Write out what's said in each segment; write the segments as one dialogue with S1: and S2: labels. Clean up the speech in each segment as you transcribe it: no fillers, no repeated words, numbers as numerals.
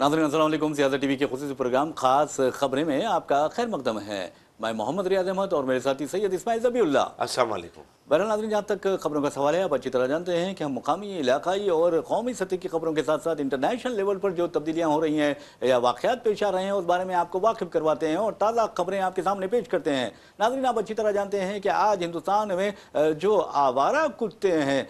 S1: नाज़रीन अस्सलाम वालेकुम। सियासत टीवी के खुसूसी प्रोग्राम खास खबरें में आपका खैर मकदम है। मैं मोहम्मद रियाज अहमद और मेरे साथी सैयद इस्माइल ज़बीउल्लाह।
S2: अस्सलाम वालेकुम।
S1: बहरहाल नाज़रीन, जहाँ तक खबरों का सवाल है, आप अच्छी तरह जानते हैं कि हम मुकामी, इलाकाई और कौमी सतह की खबरों के साथ साथ इंटरनेशनल लेवल पर जो तब्दीलियाँ हो रही हैं या वाक़यात पेश आ रहे हैं उस बारे में आपको वाकिफ़ करवाते हैं और ताज़ा खबरें आपके सामने पेश करते हैं। नाज़रीन, आप अच्छी तरह जानते हैं कि आज हिंदुस्तान में जो आवारा कुत्ते हैं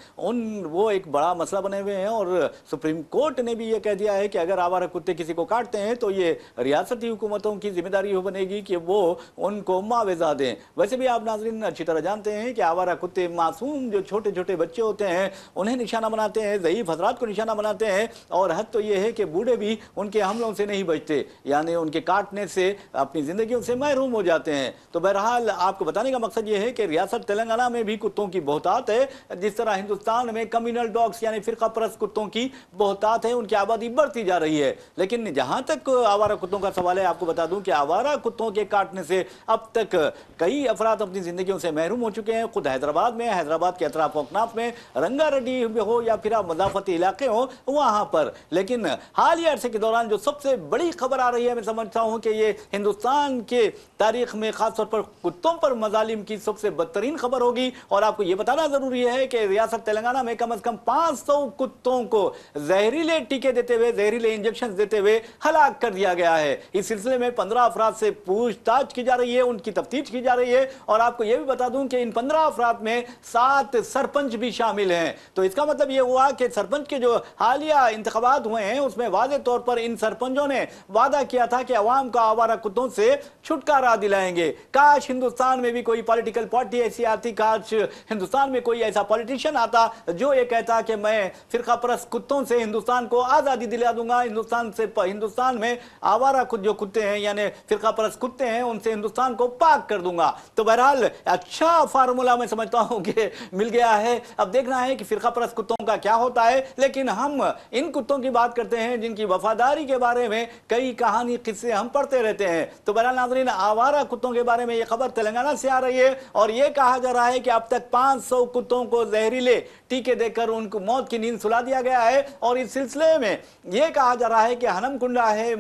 S1: वो एक बड़ा मसला बने हुए हैं और सुप्रीम कोर्ट ने भी ये कह दिया है कि अगर आवारा कुत्ते किसी को काटते हैं तो ये रियासती हुकूमतों की जिम्मेदारी हो बनेगी कि वो उनको मुआवजा दें। वैसे भी आप नाज़रीन अच्छी तरह जानते हैं कि आवारा कुत्ते मासूम जो छोटे छोटे बच्चे होते हैं उन्हें निशाना बनाते हैं, ज़ईफ़ हज़रात को निशाना बनाते हैं और हद तो ये है कि बूढ़े भी उनके हमलों से नहीं बचते, यानी उनके काटने से अपनी ज़िंदगियों से महरूम हो जाते हैं। तो बहरहाल आपको बताने का मकसद ये है कि रियासत तेलंगाना में भी कुत्तों की बहुतात है। जिस तरह हिंदुस्तान में कम्युनल डॉग्स यानी फ़िरका परस्त कुत्तों की बहुतात है, उनकी आबादी बढ़ती जा रही है। लेकिन जहाँ तक आवारा कुत्तों का सवाल है, आपको बता दूँ कि आवारा कुत्तों के काटने से अब तक कई अफराद अपनी ज़िंदगियों से महरूम हो चुके हैं। खुद हैदराबाद के अतराफ अकनाफ में रंगारेड्डी हो या फिर आप मजाफती इलाके हो वहां पर। लेकिन हालिया अरसे के दौरान जो सबसे बड़ी खबर आ रही है, मैं समझता हूं कि ये हिंदुस्तान के तारीख में खासतौर पर कुत्तों पर मजालिम की सबसे बदतरीन खबर होगी। और आपको ये बताना जरूरी है कि रियासत तेलंगाना में कम से कम 500 कुत्तों को जहरीले टीके देते हुए, जहरीले इंजेक्शन देते हुए हलाक कर दिया गया है। इस सिलसिले में 15 अफराद से पूछताछ की जा रही है, उनकी तफ्तीश की जा रही है। और आपको यह भी बता दूं कि इन 15 अफराद में 7 सरपंच भी शामिल हैं। तो इसका मतलब यह हुआ कि सरपंच के जो हालिया इंतखाबात हुए हैं उसमें वाज़े तौर पर इन सरपंचों ने वादा किया था कि अवाम का आवारा कुत्तों से छुटकारा दिलाएंगे। काश हिंदुस्तान में भी कोई पॉलिटिकल पार्टी ऐसी आती, काश हिंदुस्तान में कोई ऐसा पॉलिटिशियन आता जो ये कहता कि मैं फिरका परस्त कुत्तों से हिंदुस्तान को आज़ादी दिला दूंगा, हिंदुस्तान में आवारा जो कुत्ते हैं यानी फिरका परस्त कुत्ते हैं उनसे हिंदुस्तान को पाक कर दूंगा। तो बहरहाल अच्छा फार्मूला मैं समझता हूं कि मिल गया है। अब देखना है कि फिरका परस्त कुत्तों का क्या होता है। लेकिन हम इन कुत्तों की बात करते हैं जिनकी वफादारी के बारे में कई कहानी किस्से हम पढ़ते रहते हैं। तो बहरहाल नाज़रीन, आवारा कुत्तों के बारे में यह खबर तेलंगाना से आ रही है और यह कहा जा रहा है कि अब तक 500 कुत्तों को जहरीले टीके देकर उनको मौत की नींद सुला दिया गया है। और इस सिलसिले में यह कहा जा रहा है कि हनमकुंडा है,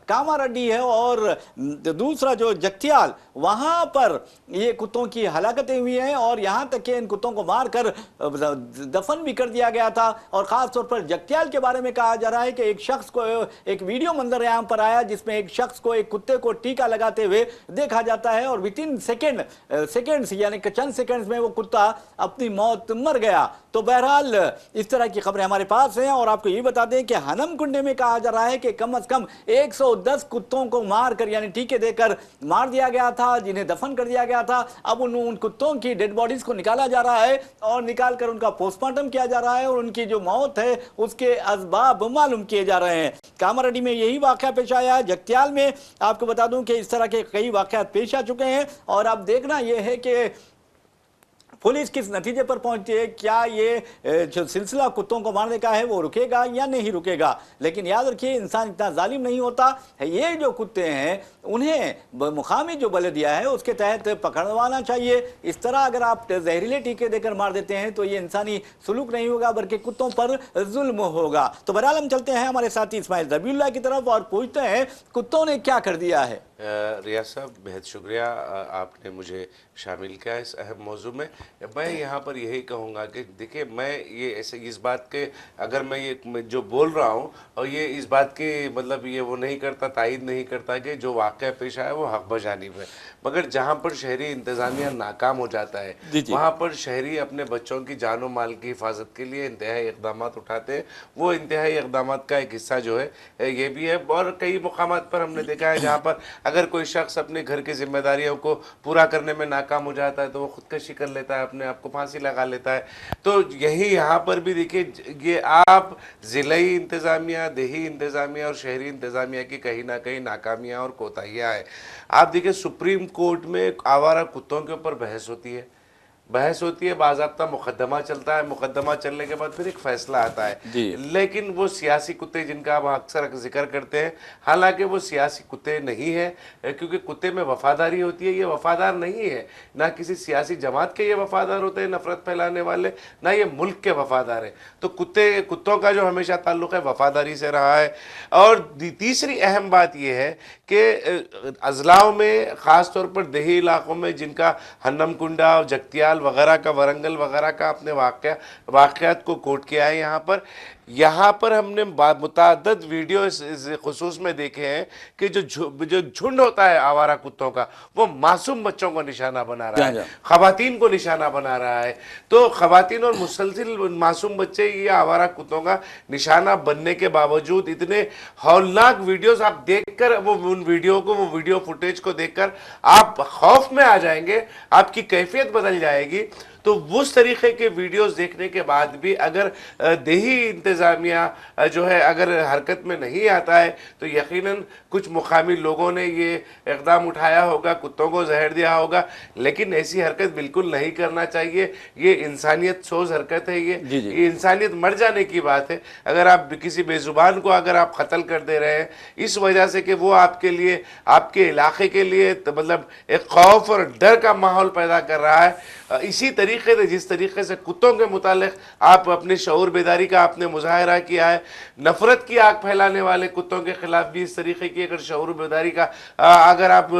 S1: कामारेड्डी है और दूसरा जो जगत्याल, वहां पर ये कुत्तों की हलाकतें हुई हैं और यहां तक कि इन कुत्तों को मारकर दफन भी कर दिया गया था। और खास तौर पर जगत्याल के बारे में कहा जा रहा है कि एक शख्स को एक वीडियो मंजर यहां पर आया जिसमें एक शख्स को, एक कुत्ते को टीका लगाते हुए देखा जाता है और विद इन सेकेंड्स यानी चंद सेकेंड्स में वो कुत्ता अपनी मौत मर गया। तो बहरहाल इस तरह की खबरें हमारे पास हैं। और आपको ये बता दें कि हनमकुंडे में कहा जा रहा है कि कम से कम 110 कुत्तों को मारकर यानी टीके देकर मार दिया गया था, जिन्हें दफन कर दिया गया था। अब उन कुत्तों की डेड बॉडीज को निकाला जा रहा है और निकालकर उनका पोस्टमार्टम किया जा रहा है और उनकी जो मौत है उसके असबाब मालूम किए जा रहे हैं। कामारेड्डी में यही वाकया पेश आया है। जगत्याल में आपको बता दूं कि इस तरह के कई वाकयात पेश आ चुके हैं। और अब देखना यह है कि पुलिस किस नतीजे पर पहुंचती है, क्या ये जो सिलसिला कुत्तों को मारने का है वो रुकेगा या नहीं रुकेगा। लेकिन याद रखिए, इंसान इतना जालिम नहीं होता है। ये जो कुत्ते हैं उन्हें मुकामी जो बलदिया है उसके तहत पकड़वाना चाहिए। इस तरह अगर आप जहरीले टीके देकर मार देते हैं तो ये इंसानी सुलूक नहीं होगा बल्कि कुत्तों पर जुल्म होगा। तो बहरहाल हम चलते हैं हमारे साथी इस्माइल ज़बीउल्लाह की तरफ और पूछते हैं कुत्तों ने क्या कर दिया है।
S2: रियाज साहब, बेहद शुक्रिया आपने मुझे शामिल किया इस अहम मौजू में। मैं यहाँ पर यही कहूँगा कि देखिए, मैं ये ऐसे इस बात के, अगर मैं जो बोल रहा हूँ और ये इस बात की मतलब ये वो नहीं करता, तायद नहीं करता कि जो वाक़या पेश आया वो हक बजानिब है। मगर जहाँ पर शहरी इंतज़ामिया नाकाम हो जाता है वहाँ पर शहरी अपने बच्चों की जान और माल की हिफाजत के लिए इंतहाई इक़दाम उठाते हैं। वो इंतहाई इक़दाम का एक हिस्सा जो है ये भी है। और कई मुकामात पर हमने देखा है जहाँ पर अगर कोई शख्स अपने घर की जिम्मेदारियों को पूरा करने में नाकाम हो जाता है तो वो खुदकशी कर लेता है, अपने आप को फांसी लगा लेता है। तो यही यहाँ पर भी देखिए, ये आप ज़िलाई इंतज़ामिया, देही इंतज़ामिया और शहरी इंतज़ामिया की कहीं ना कहीं नाकामियाँ और कोताहियाँ हैं। आप देखिए, सुप्रीम कोर्ट में आवारा कुत्तों के ऊपर बहस होती है, बहस होती है, बाज़ाब्ता मुकदमा चलता है, मुकदमा चलने के बाद फिर एक फैसला आता है।
S1: जी।
S2: लेकिन वो सियासी कुत्ते जिनका हम अक्सर जिक्र करते हैं, हालांकि वो सियासी कुत्ते नहीं है, क्योंकि कुत्ते में वफादारी होती है, ये वफादार नहीं है। ना किसी सियासी जमात के ये वफादार होते हैं नफरत फैलाने वाले, ना ये मुल्क के वफादार हैं। तो कुत्तों का जो हमेशा ताल्लुक है वफादारी से रहा है। और तीसरी अहम बात यह है कि अजलाओं में ख़ास तौर पर देही इलाकों में जिनका हन्नमकुंडा, जगतियाल वगैरह का, वरंगल वगैरह का अपने वाक़यात को कोट किया है। यहाँ पर हमने मुतअद्दिद वीडियो इस खुसूस में देखे हैं कि जो झुंड होता है आवारा कुत्तों का, वो मासूम बच्चों को निशाना बना रहा है, खवातीन को निशाना बना रहा है। तो खवातीन और मुसलसिल मासूम बच्चे ये आवारा कुत्तों का निशाना बनने के बावजूद इतने हौलनाक वीडियोस आप देखकर, उन वीडियो फुटेज को देखकर आप खौफ में आ जाएंगे, आपकी कैफियत बदल जाएगी। तो उस तरीके के वीडियोस देखने के बाद भी अगर देही इंतज़ामिया जो है अगर हरकत में नहीं आता है, तो यकीनन कुछ मुकामी लोगों ने ये इक़दाम उठाया होगा, कुत्तों को जहर दिया होगा। लेकिन ऐसी हरकत बिल्कुल नहीं करना चाहिए। ये इंसानियत सोज हरकत है। ये इंसानियत मर जाने की बात है। अगर आप किसी बेजुबान को अगर आप कत्ल कर दे रहे हैं इस वजह से कि वो आपके लिए, आपके इलाके के लिए मतलब एक खौफ और डर का माहौल पैदा कर रहा है, इसी तरीके से जिस तरीके से कुत्तों के मुतालिक आप अपने शऊर बेदारी का आपने मुजाहरा किया है, नफरत की आग फैलाने वाले कुत्तों के खिलाफ भी इस तरीके की अगर शऊर बेदारी का अगर आप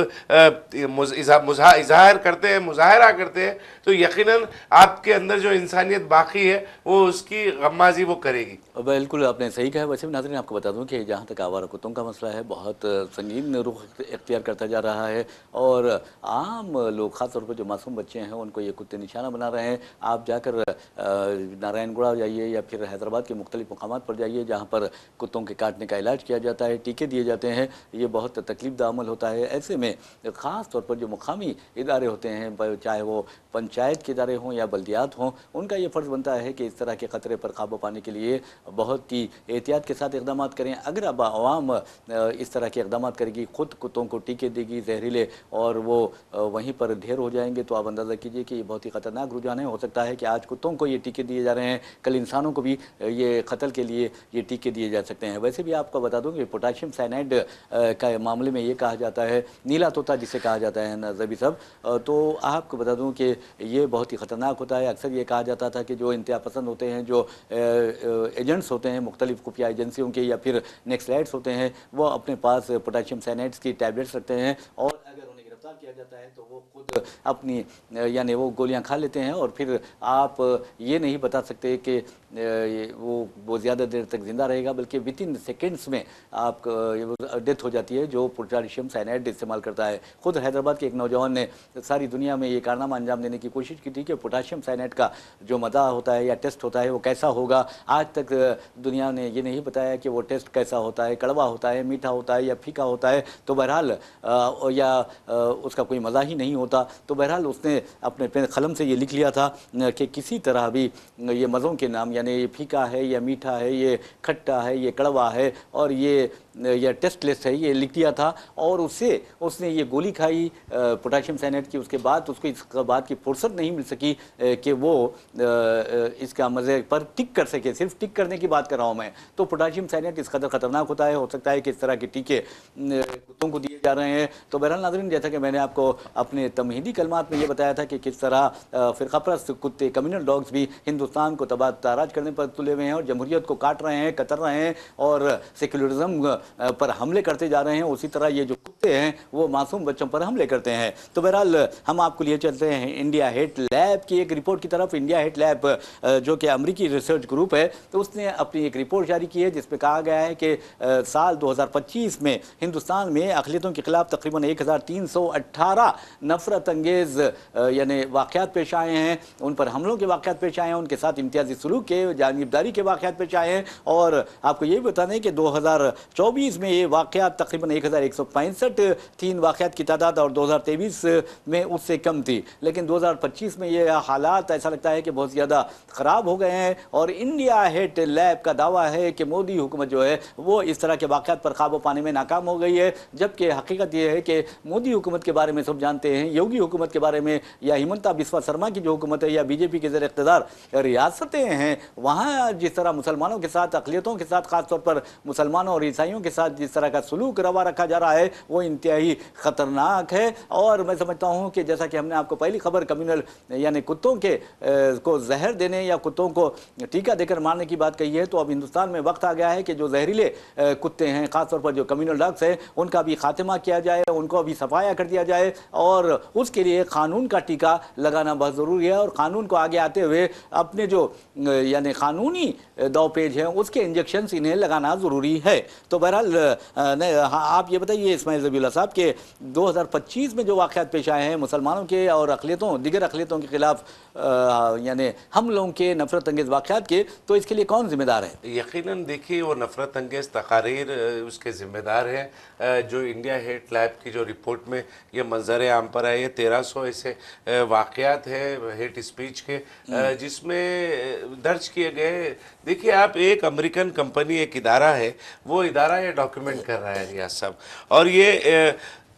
S2: इजहार करते हैं, मुजाहरा करते हैं, तो यकीनन आपके अंदर जो इंसानियत बाकी है वो उसकी गम्माजी वो करेगी।
S1: बिल्कुल आपने सही कहा। वैसे भी नाज़रीन आपको बता दूं कि जहाँ तक आवारा कुत्तों का मसला है, बहुत संगीन रुख इख्तियार करता जा रहा है और आम लोग, ख़ास तौर पर जो मासूम बच्चे हैं, उनको ये कुत्ते निशाना बना रहे हैं। आप जाकर नारायणगढ़ जाइए या फिर हैदराबाद के मुख्तलिफ मकामात पर जाइए जहाँ पर कुत्तों के काटने का इलाज किया जाता है, टीके दिए जाते हैं। ये बहुत तकलीफदा अमल होता है। ऐसे में ख़ास तौर पर जो मुकामी इदारे होते हैं, चाहे वो पंचायत के इदारे हों या बल्दियात हों, उनका ये फ़र्ज़ बनता है कि इस तरह के ख़तरे पर काबू पाने के लिए बहुत ही एहतियात के साथ इक़दाम करें। अगर अब आवाम इस तरह के इक़दाम करेगी, ख़ुद कुत्तों को टीके देगी जहरीले, और वो वहीं पर ढेर हो जाएंगे, तो आप अंदाज़ा कीजिए कि ये बहुत ही ख़तरनाक रुझान है। हो सकता है कि आज कुत्तों को ये टीके दिए जा रहे हैं, कल इंसानों को भी ये कत्ल के लिए ये टीके दिए जा सकते हैं। वैसे भी आपको बता दूँ कि पोटाशियम साइनाइड का मामले में ये कहा जाता है, नीला तोता जिसे कहा जाता है ना ज़बी साहब, तो आपको बता दूँ कि ये बहुत ही ख़तरनाक होता है। अक्सर ये कहा जाता था कि जो इंतहा पसंद होते हैं, जो एजेंट्स होते हैं मुख्तलिफ खुफिया एजेंसियों के या फिर नेक्सलाइट्स होते हैं, वो अपने पास पोटाशियम साइनाइड्स की टैबलेट्स रखते हैं, और अगर उन्हें गिरफ्तार किया जाता है तो वो खुद अपनी यानी वो गोलियां खा लेते हैं, और फिर आप ये नहीं बता सकते कि वो ज़्यादा देर तक ज़िंदा रहेगा, बल्कि विद इन सेकेंड्स में आप डेथ हो जाती है जो पोटाशियम साइनाइड इस्तेमाल करता है। खुद हैदराबाद के एक नौजवान ने सारी दुनिया में ये कारनामा अंजाम देने की कोशिश की थी कि पोटाशियम साइनाइड का जो मदा होता है या टेस्ट होता है वो कैसा होगा। आज तक दुनिया ने ये नहीं बताया कि वो टेस्ट कैसा होता है, कड़वा होता है, मीठा होता है या फीका होता है। तो बहरहाल या उसका कोई मज़ा ही नहीं होता। तो बहरहाल उसने अपने कलम से ये लिख लिया था कि किसी तरह भी ये मज़ों के नाम, यानी ये फीका है या मीठा है, ये खट्टा है, ये कड़वा है और ये टेस्टलेस है, ये लिख दिया था। और उसने ये गोली खाई पोटाशियम साइनाइड की। उसके बाद उसको इस बात की फुर्सत नहीं मिल सकी कि वो इसका मज़े पर टिक कर सके। सिर्फ टिक करने की बात कर रहा हूँ मैं। तो पोटाशियम साइनाइड इस कदर ख़तरनाक होता है, हो सकता है कि इस तरह के टीके कुत्तों को दिए जा रहे हैं। तो बहरहाल नाज़रीन, जैसा कि मैंने आपको अपने तमहीदी कलमात में ये बताया था कि किस तरह फ़िरक़ापरस्त कुत्ते, कम्युनल डॉग्स भी हिंदुस्तान को तबाह ताराज करने पर तुले हुए हैं और जमहूरियत को काट रहे हैं, कतर रहे हैं और सेक्युलरिज्म पर हमले करते जा रहे हैं। उसी तरह ये जो कुत्ते हैं वो मासूम बच्चों पर हमले करते हैं। तो बहरहाल हम आपको लिए चलते हैं इंडिया हेट लैब की एक रिपोर्ट की तरफ। इंडिया हेट लैब जो कि अमरीकी रिसर्च ग्रुप है, तो उसने अपनी एक रिपोर्ट जारी की है जिसमें कहा गया है कि साल 2025 में हिंदुस्तान में अक़लियतों के खिलाफ तकरीबन 1318 नफरत अंगेज़ यानी वाक़यात पेश आए हैं, उन पर हमलों के वाक़यात पेश आए हैं, उनके साथ इम्तियाज़ी सलूक के, जानिबदारी के वाक़यात पेश आए हैं। और आपको ये बता दें कि 2024 में ये वाक़यात तकरीबन 1165 तीन वाक़यात की तादाद और 2023 में उससे कम थी। लेकिन 2025 में ये हालात ऐसा लगता है कि बहुत ज़्यादा ख़राब हो गए हैं। और इंडिया हेट लैब का दावा है कि मोदी हुकूमत जो है वो इस तरह के वाक़यात पर काबू पाने में नाकाम हो गई है, जबकि हकीकत ये है कि मोदी हुकूमत के बारे में सब जानते हैं, योगी हुकूमत के बारे में, या हिमंता बिस्वा शर्मा की जो हुकूमत है, या बीजेपी के ज़ेर इक़्तिदार रियासतें हैं, वहाँ जिस तरह मुसलमानों के साथ, अक़लियतों के साथ, ख़ासतौर पर मुसलमानों और ईसाइयों के साथ जिस तरह का सलूक रवा रखा जा रहा है, वो इंतहाई ख़तरनाक है। और मैं समझता हूँ कि जैसा कि हमने आपको पहली खबर कम्युनल यानी कुत्तों के को जहर देने या कुत्तों को टीका देकर मारने की बात कही है, तो अब हिंदुस्तान में वक्त आ गया है कि जो जहरीले कुत्ते हैं, ख़ासतौर पर जो कम्युनल डॉग्स हैं, उनका भी खात्मा किया जाए, उनको अभी सफाया कर दिया जाए, और उसके लिए कानून का टीका लगाना बहुत ज़रूरी है। और कानून को आगे आते हुए अपने जो यानी कानूनी दावपेज हैं उसके इंजेक्शंस इन्हें लगाना ज़रूरी है। तो बहरहाल हाँ, आप ये बताइए इस्माइल ज़बीउल्लाह साहब के 2025 में जो वाक़यात पेश आए हैं मुसलमानों के और अक़लियतों, दिगर अक़लियतों के ख़िलाफ़ यानी हमलों के, नफ़रत अंगेज़ वाक़यात के, तो इसके लिए कौन ज़िम्मेदार है?
S2: यकीनन देखिए, वो नफ़रत अंगेज़ तकारीर उसके ज़िम्मेदार हैं। जो इंडिया हेट लैब की जो रिपोर्ट में ये मंजर आम पर आए, ये 1300 ऐसे वाक़यात हैं हेट स्पीच के जिसमें दर्ज किए गए। देखिए आप, एक अमेरिकन कंपनी, एक इदारा है, वो इदारा ये डॉक्यूमेंट कर रहा है रियाज साहब, और ये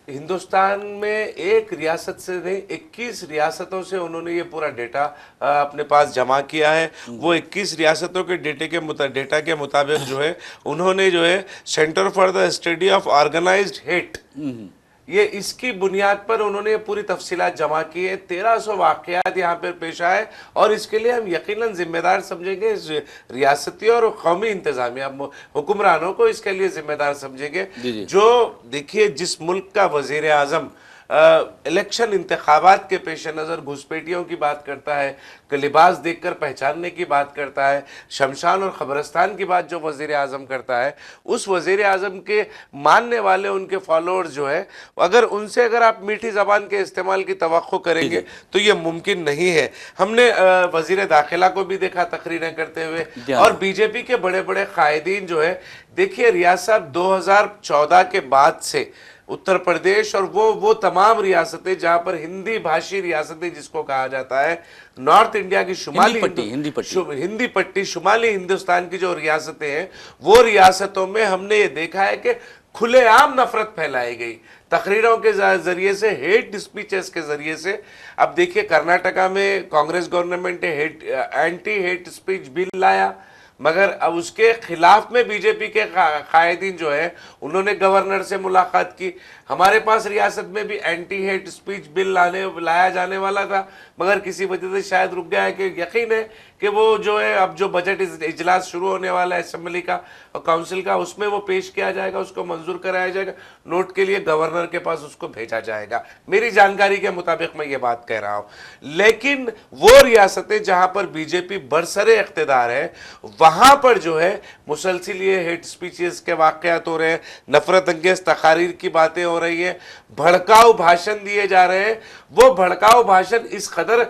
S2: हिंदुस्तान में एक रियासत से नहीं 21 रियासतों से उन्होंने ये पूरा डेटा अपने पास जमा किया है। वो 21 रियासतों के डेटा के मुताबिक जो है उन्होंने जो है centre for the study of organised hate, ये इसकी बुनियाद पर उन्होंने पूरी तफसीलात जमा की है। 1300 वाक़यात यहाँ पर पेश आए, और इसके लिए हम यकीनन जिम्मेदार समझेंगे रियासती और कौमी इंतजामिया हुक्मरानों को, इसके लिए जिम्मेदार समझेंगे। जो देखिए, जिस मुल्क का वज़ीर आज़म इलेक्शन इंतखाबात के पेश नज़र घुसपैठियों की बात करता है, कि लिबास देखकर पहचानने की बात करता है, शमशान और ख़बरस्तान की बात जो वज़ीर आज़म करता है, उस वज़ीर आज़म के मानने वाले उनके फॉलोअर्स जो है, अगर आप मीठी ज़बान के इस्तेमाल की तवक्को करेंगे तो ये मुमकिन नहीं है। हमने वज़ीर दाखिला को भी देखा तकरीरें करते हुए, और बीजेपी के बड़े बड़े कायदीन जो है, देखिए रियाज साहब 2014 के बाद से उत्तर प्रदेश और वो तमाम रियासतें जहां पर हिंदी भाषी रियासतें जिसको कहा जाता है, नॉर्थ इंडिया की हिंदी पट्टी शुमाली हिंदुस्तान की जो रियासतें हैं, वो रियासतों में हमने ये देखा है कि खुलेआम नफरत फैलाई गई तकरीरों के जरिए से, हेट स्पीचेस के जरिए से। अब देखिए, कर्नाटका में कांग्रेस गवर्नमेंट ने एंटी हेट स्पीच बिल लाया, मगर अब उसके खिलाफ में बीजेपी के कायदीन जो है उन्होंने गवर्नर से मुलाकात की। हमारे पास रियासत में भी एंटी हेट स्पीच बिल लाया जाने वाला था, मगर किसी वजह से शायद रुक गया है। कि यकीन है कि वो जो है, अब जो बजट इजलास शुरू होने वाला है असेंबली का और काउंसिल का, उसमें वो पेश किया जाएगा, उसको मंजूर कराया जाएगा, नोट के लिए गवर्नर के पास उसको भेजा जाएगा। मेरी जानकारी के मुताबिक मैं ये बात कह रहा हूँ। लेकिन वो रियासतें जहां पर बीजेपी बरसरे इख्तिदार है, वहां पर जो है मुसलसिल ये हेट स्पीचेस के वाक़यात हो रहे हैं, नफरत अंगेज तकारीर की बातें हो रही है, भड़काऊ भाषण दिए जा रहे हैं। वो भड़काऊ भाषण इस कदर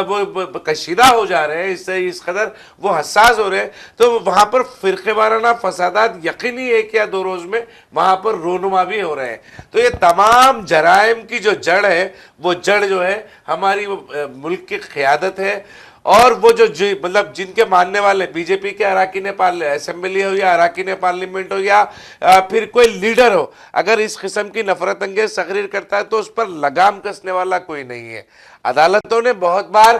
S2: वो कशीदा हो जा रहे हैं, इससे इस कदर वो हसास हो रहे हैं, तो वहां पर फिरके वाराना फसादात यकीनी 1 या 2 रोज में वहां पर रोनुमा भी हो रहे हैं। तो ये तमाम जराइम की जो जड़ है, वो जड़ जो है हमारी मुल्क की क़यादत है। और वो जो मतलब जिनके मानने वाले बीजेपी के अराकीन असेंबली हो या अराकीन पार्लियामेंट हो या फिर कोई लीडर हो, अगर इस किस्म की नफरत अंगेज तकरीर करता है तो उस पर लगाम कसने वाला कोई नहीं है। अदालतों ने बहुत बार,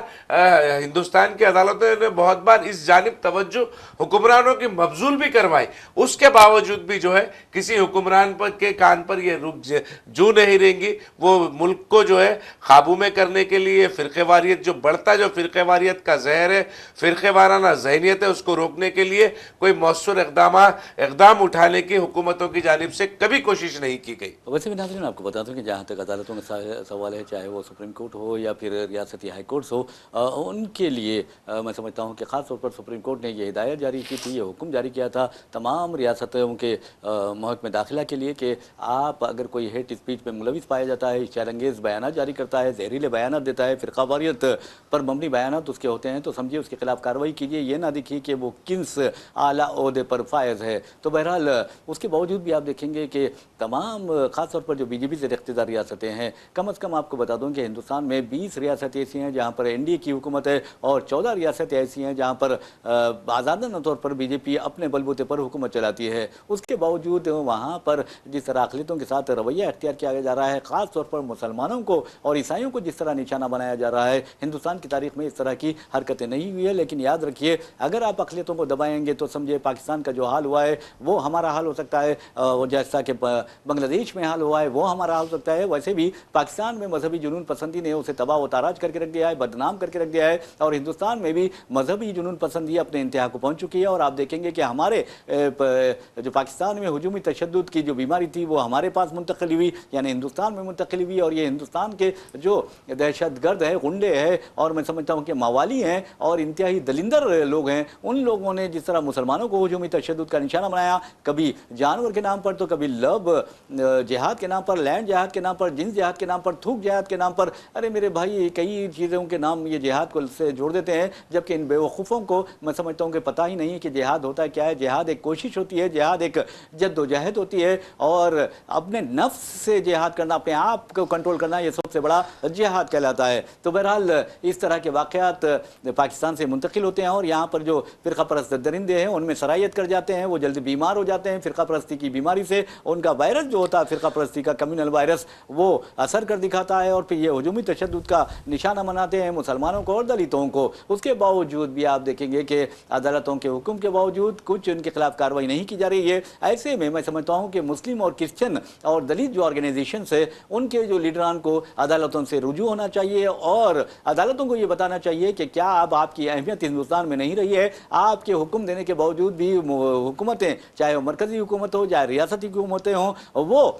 S2: हिंदुस्तान की अदालतों ने बहुत बार इस जानिब तवज्जो हुक्मरानों की मबजूल भी करवाई, उसके बावजूद भी जो है किसी हुक्मरान पर के कान पर ये जू नहीं रहेंगी। वो मुल्क को जो है काबू में करने के लिए फिरकेवारियत, जो बढ़ता जो फिरकेवारियत का जहर है, फिरकेवाराना ज़हनियत है, उसको रोकने के लिए कोई मौसूर इक़दाम उठाने की हुकूमतों की जानिब से कभी कोशिश नहीं की गई।
S1: वैसे भी नाज़रीन, आपको बता दूं कि जहाँ तक अदालतों में सवाल है, चाहे वो सुप्रीम कोर्ट हो या फिर रियासती हाई कोर्ट्स हो, उनके लिए मैं समझता हूँ कि ख़ास तौर पर सुप्रीम कोर्ट ने ये हिदायत जारी की थी, ये हुक्म जारी किया था तमाम रियासतों के महकमे दाखिला के लिए कि आप अगर कोई हेट स्पीच में मुलविस पाया जाता है, इश्तिहार अंगेज़ बयान जारी करता है, जहरीले बयान देता है, फ़िरक़ावारियत पर मबनी बयान, उसके के होते हैं तो समझिए उसके खिलाफ कार्रवाई कीजिए, ये ना देखिए कि वो किस आला ओहदे पर फायज है। तो बहरहाल उसके बावजूद भी आप देखेंगे कि तमाम खासतौर पर जो बीजेपी से इख्तियार रियासतें हैं, कम अज़ कम आपको बता दूं कि हिंदुस्तान में 20 रियासतें ऐसी हैं जहाँ पर एनडीए की हुकूमत है और 14 रियासतें ऐसी हैं जहाँ पर आज़ादाना तौर पर बीजेपी अपने बलबूते पर हुकूमत चलाती है। उसके बावजूद वहाँ पर जिस तरह अक़लियतों के साथ रवैया अख्तियार किया जा रहा है, ख़ास तौर पर मुसलमानों को और ईसाइयों को जिस तरह निशाना बनाया जा रहा है, हिंदुस्तान की तारीख में इस तरह की हरकतें नहीं हुई है। लेकिन याद रखिए, अगर आप अक़लियतों को दबाएंगे तो समझिए पाकिस्तान का जो हाल हुआ है वो हमारा हाल हो सकता है, जैसा कि बांग्लादेश में हाल हुआ है वो हमारा हाल हो सकता है। वैसे भी पाकिस्तान में मजहबी जुनून पसंदी ने उसे तबाह व ताराज करके रख दिया है, बदनाम करके रख दिया है, और हिंदुस्तान में भी मजहबी जुनून पसंदी अपने इंतहा को पहुंच चुकी है। और आप देखेंगे कि हमारे जो पाकिस्तान में हुजूमी तशद्दुद की जो बीमारी थी वो हमारे पास मुंतकिल हुई, यानी हिंदुस्तान में मुंतकिल हुई। और ये हिंदुस्तान के जो दहशतगर्द है, गुंडे हैं, और मैं समझता हूँ कि मवाली हैं और इंतहाई दलिंदर लोग हैं, उन लोगों ने जिस तरह मुसलमानों को हुजूमी तशद्दुद का निशाना बनाया, कभी जानवर के नाम पर तो कभी लब जिहाद के नाम पर, लैंड जिहाद के नाम पर, जिन्स जिहाद के नाम पर, थूक जिहाद के नाम पर। अरे मेरे भाई, कई चीज़ों के नाम ये जिहाद को से जोड़ देते हैं, जबकि इन बेवकूफ़ों को मैं समझता हूँ कि पता ही नहीं है कि जिहाद होता है क्या है। जिहाद एक कोशिश होती है, जिहाद एक जद्दोजहद होती है, और अपने नफ्स से जिहाद करना, अपने आप को कंट्रोल करना, ये सबसे बड़ा जिहाद कहलाता है। तो बहरहाल इस तरह के वाक़यात पाकिस्तान से मुंतकिल होते हैं और यहाँ पर जो फ़िरका परस्त दरिंदे हैं उनमें सरायत कर जाते हैं, वो जल्दी बीमार हो जाते हैं। फ़िरका परस्ती की बीमारी से उनका वायरस जो होता है, फ़िरका परस्ती का कम्युनल वायरस, वो असर कर दिखाता है और फिर ये हुजूमी तशद्दुद का निशाना बनाते हैं मुसलमानों को और दलितों को। उसके बावजूद भी आप देखेंगे कि अदालतों के हुक्म के बावजूद कुछ उनके खिलाफ कार्रवाई नहीं की जा रही है। ऐसे में मैं समझता हूँ कि मुस्लिम और क्रिश्चियन और दलित जो ऑर्गेनाइजेशन है, उनके जो लीडरान को अदालतों से रुजू होना चाहिए और अदालतों को ये बताना चाहिए कि क्या अब आपकी अहमियत हिंदुस्तान में नहीं रही है। आपके हुक्म देने के बावजूद भी हुकूमतें, चाहे वो मरकजी हुकूमत हो चाहे रियासती हुकूमतें हों, वो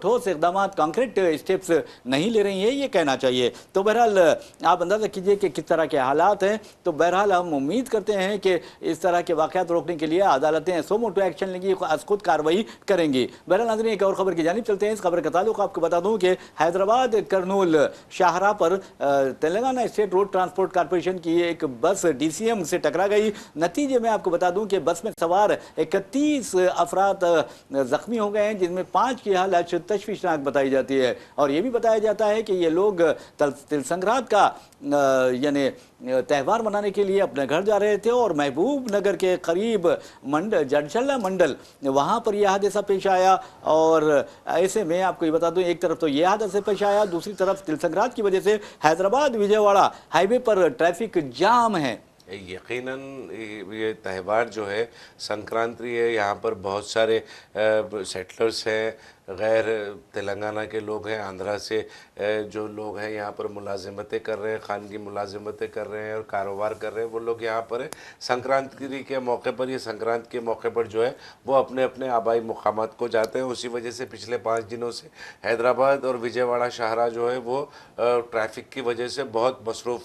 S1: ठोस इकदाम, कॉन्क्रीट स्टेप्स नहीं ले रही हैं, ये कहना चाहिए। तो बहरहाल आप अंदाज़ा कीजिए कि किस तरह के हालात हैं। तो बहरहाल हम उम्मीद करते हैं कि इस तरह के वाक़यात रोकने के लिए अदालतें सो मोटो एक्शन लेंगी, खुद कार्रवाई करेंगी। बहरहाल नाज़रीन, एक और खबर की जानिब चलते हैं। इस खबर का ताल्लुक आपको बता दूं कि हैदराबाद कर्नूल शाहराह पर Telangana state road transport corporation की एक बस DCM से टकरा गई। नतीजे में आपको बता दूं कि बस में सवार 31 अफराद जख्मी हो गए हैं, जिनमें 5 की हालत तशवीशनाक बताई जाती है। और ये भी बताया जाता है कि ये लोग तिल संक्रांत का यानी त्यौहार मनाने के लिए अपने घर जा रहे थे और महबूब नगर के करीब जडचल्ला मंडल, वहाँ पर यह हादसा पेश आया। और ऐसे में आपको ये बता दूं, एक तरफ तो यह हादसा पेश आया, दूसरी तरफ तिल संक्रांत की वजह से हैदराबाद विजयवाड़ा हाईवे पर ट्रैफिक जाम है।
S2: यकीनन ये त्यौहार जो है संक्रांति है, यहाँ पर बहुत सारे सेटलर्स हैं, गैर तेलंगाना के लोग हैं, आंध्रा से जो लोग हैं यहाँ पर मुलाजिमतें कर रहे हैं, खानगी मुलाजिमतें कर रहे हैं और कारोबार कर रहे हैं, वो लोग यहाँ पर संक्रांति के मौके पर, ये संक्रांति के मौके पर जो है वो अपने अपने आबाई मुकामात को जाते हैं। उसी वजह से पिछले 5 दिनों से हैदराबाद और विजयवाड़ा शाहराह जो है वो ट्रैफिक की वजह से बहुत मसरूफ़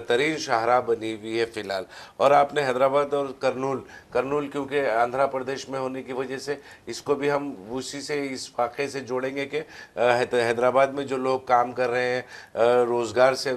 S2: तरीन शाहराह बनी हुई है फ़िलहाल। और आपने हैदराबाद और करनूल क्योंकि आंध्र प्रदेश में होने की वजह से इसको भी हम उसी से, इस वाक़े से जोड़ेंगे कि हैदराबाद में जो लोग काम कर रहे हैं, रोज़गार से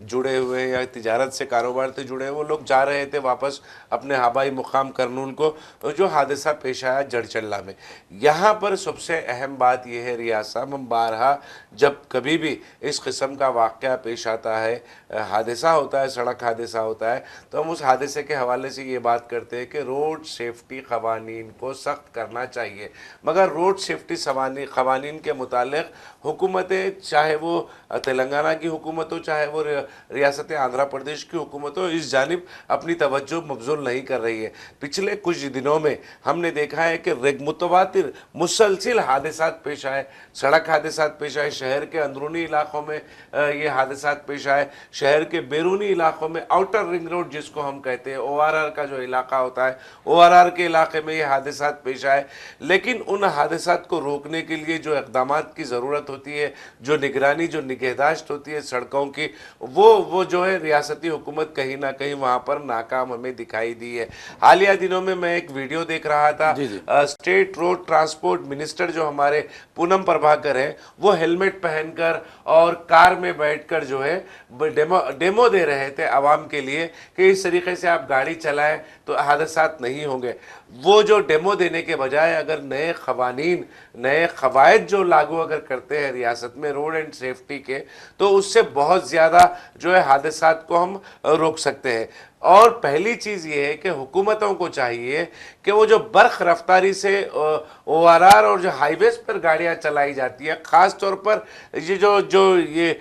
S2: जुड़े हुए हैं या तिजारत से, कारोबार से जुड़े हैं, वो लोग जा रहे थे वापस अपने आबाई मुकाम करनूल को, जो हादसा पेश आया जड़चल्ला में। यहाँ पर सबसे अहम बात यह है रियाज साहब, हम बारहा जब कभी भी इस किस्म का वाक़या पेश आता है, हादसा होता है, सड़क हादसा होता है, तो हम उस हादसे के हवाले से ये बात करते हैं कि रोड सेफ्टी क़वानीन को सख्त करना चाहिए। मगर रोड सेफ्टी क़वानीन के मुतालिक हुकूमतें, चाहे वो तेलंगाना की हुकूमत हो चाहे वो रियासत आंध्र प्रदेश की हुकूमत हो, इस जानिब अपनी तवज्जो मबज़ूल नहीं कर रही है। पिछले कुछ दिनों में हमने देखा है कि मुतवातिर मुसलसिल हादसात पेश आए, सड़क हादसात पेश आए, शहर के अंदरूनी इलाक़ों में ये हादसात पेश आए, शहर के बैरूनी इलाक़ों में, आउटर रिंग रोड जिसको हम कहते हैं, ORR का जो इलाका होता है, ORR के इलाके में ये हादसात पेश आए। लेकिन उन हादसात को रोकने रोकने के लिए जो इक़दामात की ज़रूरत होती है, जो निगरानी, जो निगहदाश्त होती है सड़कों की, वो जो है रियासती हुकूमत कहीं ना कहीं वहाँ पर नाकाम हमें दिखाई दी है। हालिया दिनों में मैं एक वीडियो देख रहा था,
S1: जी, जी।
S2: स्टेट रोड ट्रांसपोर्ट मिनिस्टर जो हमारे पूनम प्रभाकर हैं, वो हेलमेट पहनकर और कार में बैठकर जो है डेमो दे रहे थे आवाम के लिए कि इस तरीके से आप गाड़ी चलाएं तो हादसात नहीं होंगे। वो जो डेमो देने के बजाय अगर नए क़वानीन, नए क़वायद जो लागू अगर करते हैं रियासत में रोड एंड सेफ्टी के, तो उससे बहुत ज़्यादा जो है हादसात को हम रोक सकते हैं। और पहली चीज़ ये है कि हुकूमतों को चाहिए कि वो जो बर्ख रफ्तारी से ORR और जो हाईवेज पर गाड़ियाँ चलाई जाती है, ख़ास तौर पर ये जो ये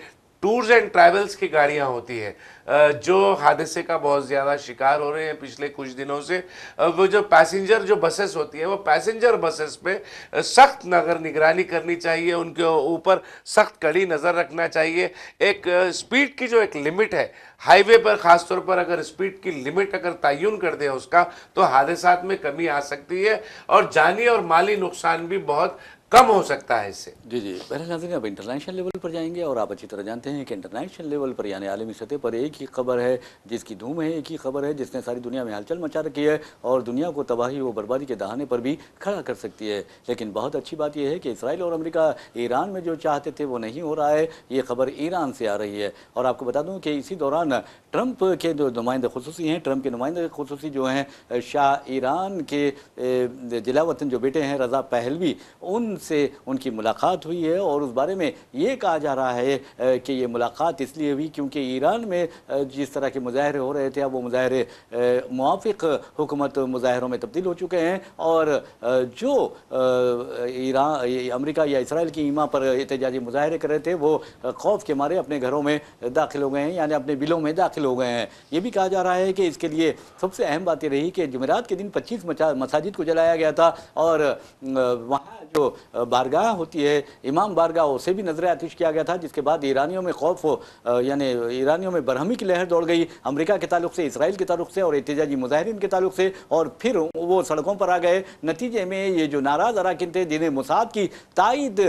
S2: टूर्स एंड ट्रैवल्स की गाड़ियाँ होती है, जो हादसे का बहुत ज़्यादा शिकार हो रहे हैं पिछले कुछ दिनों से, वो जो पैसेंजर जो बसेस होती है, वो पैसेंजर बसेस पे सख्त नगर निगरानी करनी चाहिए, उनके ऊपर सख्त कड़ी नज़र रखना चाहिए। एक स्पीड की जो एक लिमिट है हाईवे पर, ख़ास तौर पर अगर स्पीड की लिमिट अगर तयन कर दे उसका, तो हादसात में कमी आ सकती है और जानी और माली नुकसान भी बहुत कम हो सकता है इससे।
S1: जी जी, पहले नाज़रीन अब इंटरनेशनल लेवल पर जाएंगे और आप अच्छी तरह जानते हैं कि इंटरनेशनल लेवल पर यानी आलमी सतह पर एक ही खबर है जिसकी धूम है, एक ही खबर है जिसने सारी दुनिया में हलचल मचा रखी है और दुनिया को तबाही व बर्बादी के दहाने पर भी खड़ा कर सकती है। लेकिन बहुत अच्छी बात यह है कि इसराइल और अमेरिका ईरान में जो चाहते थे वो नहीं हो रहा है। ये खबर ईरान से आ रही है और आपको बता दूँ कि इसी दौरान ट्रंप के जो नुमाइंदे खुसूसी हैं, ट्रंप के नुमाइंदे खुसूसी जो हैं शाह ईरान के जिलावतन जो बेटे हैं रज़ा पहलवी, उनसे उनकी मुलाकात हुई है और उस बारे में ये कहा जा रहा है कि ये मुलाकात इसलिए हुई क्योंकि ईरान में जिस तरह के मुजाहरे हो रहे थे अब वो मुजाहरे मुआफ़िक हुकूमत मुजाहरों में तब्दील हो चुके हैं और जो ईरान अमेरिका या इसराइल की ईमा पर एहतजाजी मुजाहरे कर रहे थे वो खौफ के मारे अपने घरों में दाखिल हो गए हैं, यानी अपने बिलों में दाखिल हो गए हैं। ये भी कहा जा रहा है कि इसके लिए सबसे अहम बात ये रही कि जुमेरात के दिन 25 मसाजिद को जलाया गया था और वहाँ जो बारगाह होती है इमाम बारगाह, उसे भी नजर आतिश किया गया था, जिसके बाद ईरानियों में खौफ यानी ईरानियों में बरहमी की लहर दौड़ गई अमेरिका के ताल्लुक से, इसराइल के ताल्लुक से और एहतजाजी मुजाहिरीन के ताल्लुक से, और फिर वो सड़कों पर आ गए। नतीजे में ये जो नाराज़ अराकिन थे जिन्हें मोसाद की तायद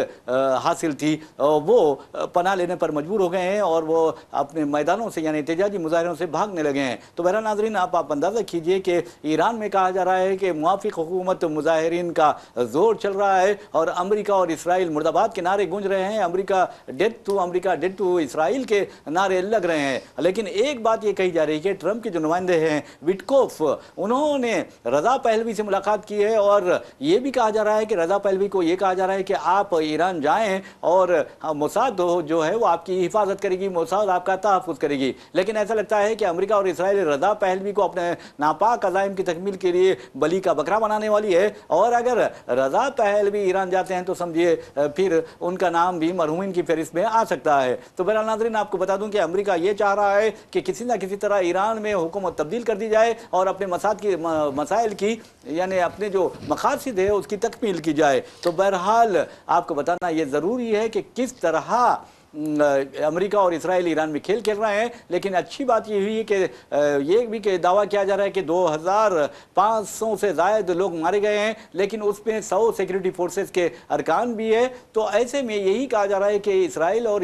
S1: हासिल थी वो पनाह लेने पर मजबूर हो गए हैं और वो अपने मैदानों से यानी एहतजाजी मुजाहिरों से भागने लगे हैं। तो बहरहाल नाज़रीन आप अंदाज़ा कीजिए कि ईरान में कहा जा रहा है कि मुआफ़िक हुकूमत मुजाहिरीन का जोर चल रहा है और अमेरिका और इसराइल मुर्दाबाद के नारे गूंज रहे हैं, अमेरिका डेथ टू इसराइल के नारे लग रहे हैं। लेकिन एक बात ये कही जा रही है कि ट्रंप के जो नुमाइंदे हैं विटकोफ, उन्होंने रज़ा पहलवी से मुलाकात की है और ये भी कहा जा रहा है कि रज़ा पहलवी को ये कहा जा रहा है कि आप ईरान जाएं और मोसाद जो है वो आपकी हिफाजत करेगी, मोसाद आपका तहफ़्फ़ुज़ करेगी। लेकिन ऐसा लगता है कि अमेरिका और इसराइल रज़ा पहलवी को अपने नापाक अज़ाइम की तकमील के लिए बली का बकरा बनाने वाली है और अगर रज़ा पहलवी ईरान जाते हैं तो समझिए फिर उनका नाम भी मरहूमिन की फहरिस्त में आ सकता है। तो बहरहाल नाज़रीन आपको बता दूं कि अमेरिका ये चाह रहा है कि किसी ना किसी तरह ईरान में हुकूमत तब्दील कर दी जाए और अपने मसाइल की यानी अपने जो मकासद है उसकी तकमील की जाए। तो बहरहाल आपको बताना ये ज़रूरी है कि किस तरह अमेरिका और इसराइल ईरान में खेल खेल रहे हैं। लेकिन अच्छी बात ये हुई है कि ये भी दावा किया जा रहा है कि 2500 से ज़ायद लोग मारे गए हैं, लेकिन उसमें 100 सिक्योरिटी फोर्सेस के अरकान भी है। तो ऐसे में यही कहा जा रहा है कि इसराइल और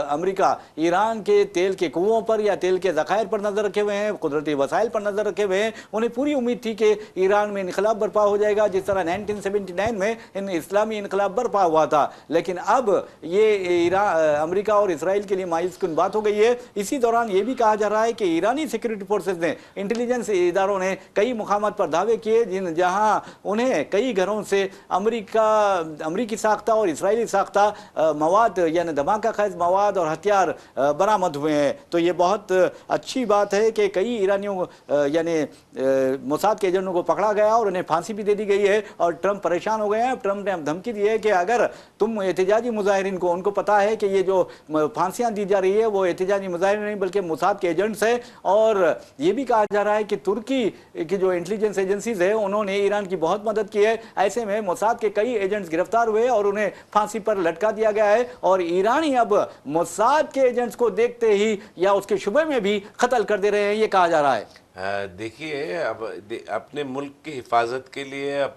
S1: अमेरिका ईरान के तेल के कुओं पर या तेल के ज़खायर पर नज़र रखे हुए हैं, कुदरती वसाइल पर नज़र रखे हुए हैं। उन्हें पूरी उम्मीद थी कि ईरान में इनकलाब बर्पा हो जाएगा जिस तरह 1979 में इस्लामी इनकलाब बर्पा हुआ था। लेकिन अब ये अमेरिका और इसराइल के लिए मायूस कुन बात हो गई है। इसी दौरान ये भी कहा जा रहा है कि ईरानी सिक्योरिटी फोर्सेस ने, इंटेलिजेंस इदारों ने कई मुकामात पर दावे किए जहां उन्हें कई घरों से अमरीकी साख्ता और इसराइली साख्ता मवाद यानी धमाका खैज मवाद और हथियार बरामद हुए हैं। तो ये बहुत अच्छी बात है कि कई ईरानियों यानी मोसाद के एजेंटों को पकड़ा गया और उन्हें फांसी भी दे दी गई है और ट्रंप परेशान हो गए हैं। ट्रंप ने अब धमकी दी है कि अगर तुम एहतजाजी मुजाहिरीन को, उनको पता है कि ये जो जो फांसियां दी जा रही है वो एहतजाजी मुजाहिर नहीं बल्कि मोसाद के एजेंट्स हैं। और ये भी कहा जा रहा है कि तुर्की की जो इंटेलिजेंस एजेंसीज है उन्होंने ईरान की बहुत मदद की है। ऐसे में मोसाद के कई एजेंट्स गिरफ्तार हुए और उन्हें फांसी पर लटका दिया गया है। और ईरानी अब मोसाद के एजेंट्स को देखते ही या उसके शुबे में भी कत्ल कर दे रहे हैं, ये कहा जा रहा है।
S2: देखिए, अब अपने मुल्क की हिफाजत के लिए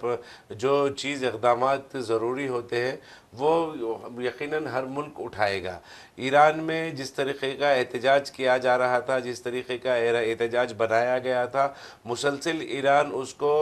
S2: जो चीज़ इक़दामात ज़रूरी होते हैं वो यकीनन हर मुल्क उठाएगा। ईरान में जिस तरीक़े का एहतजाज किया जा रहा था, जिस तरीक़े का एहतजाज बनाया गया था, मुसलसल ईरान उसको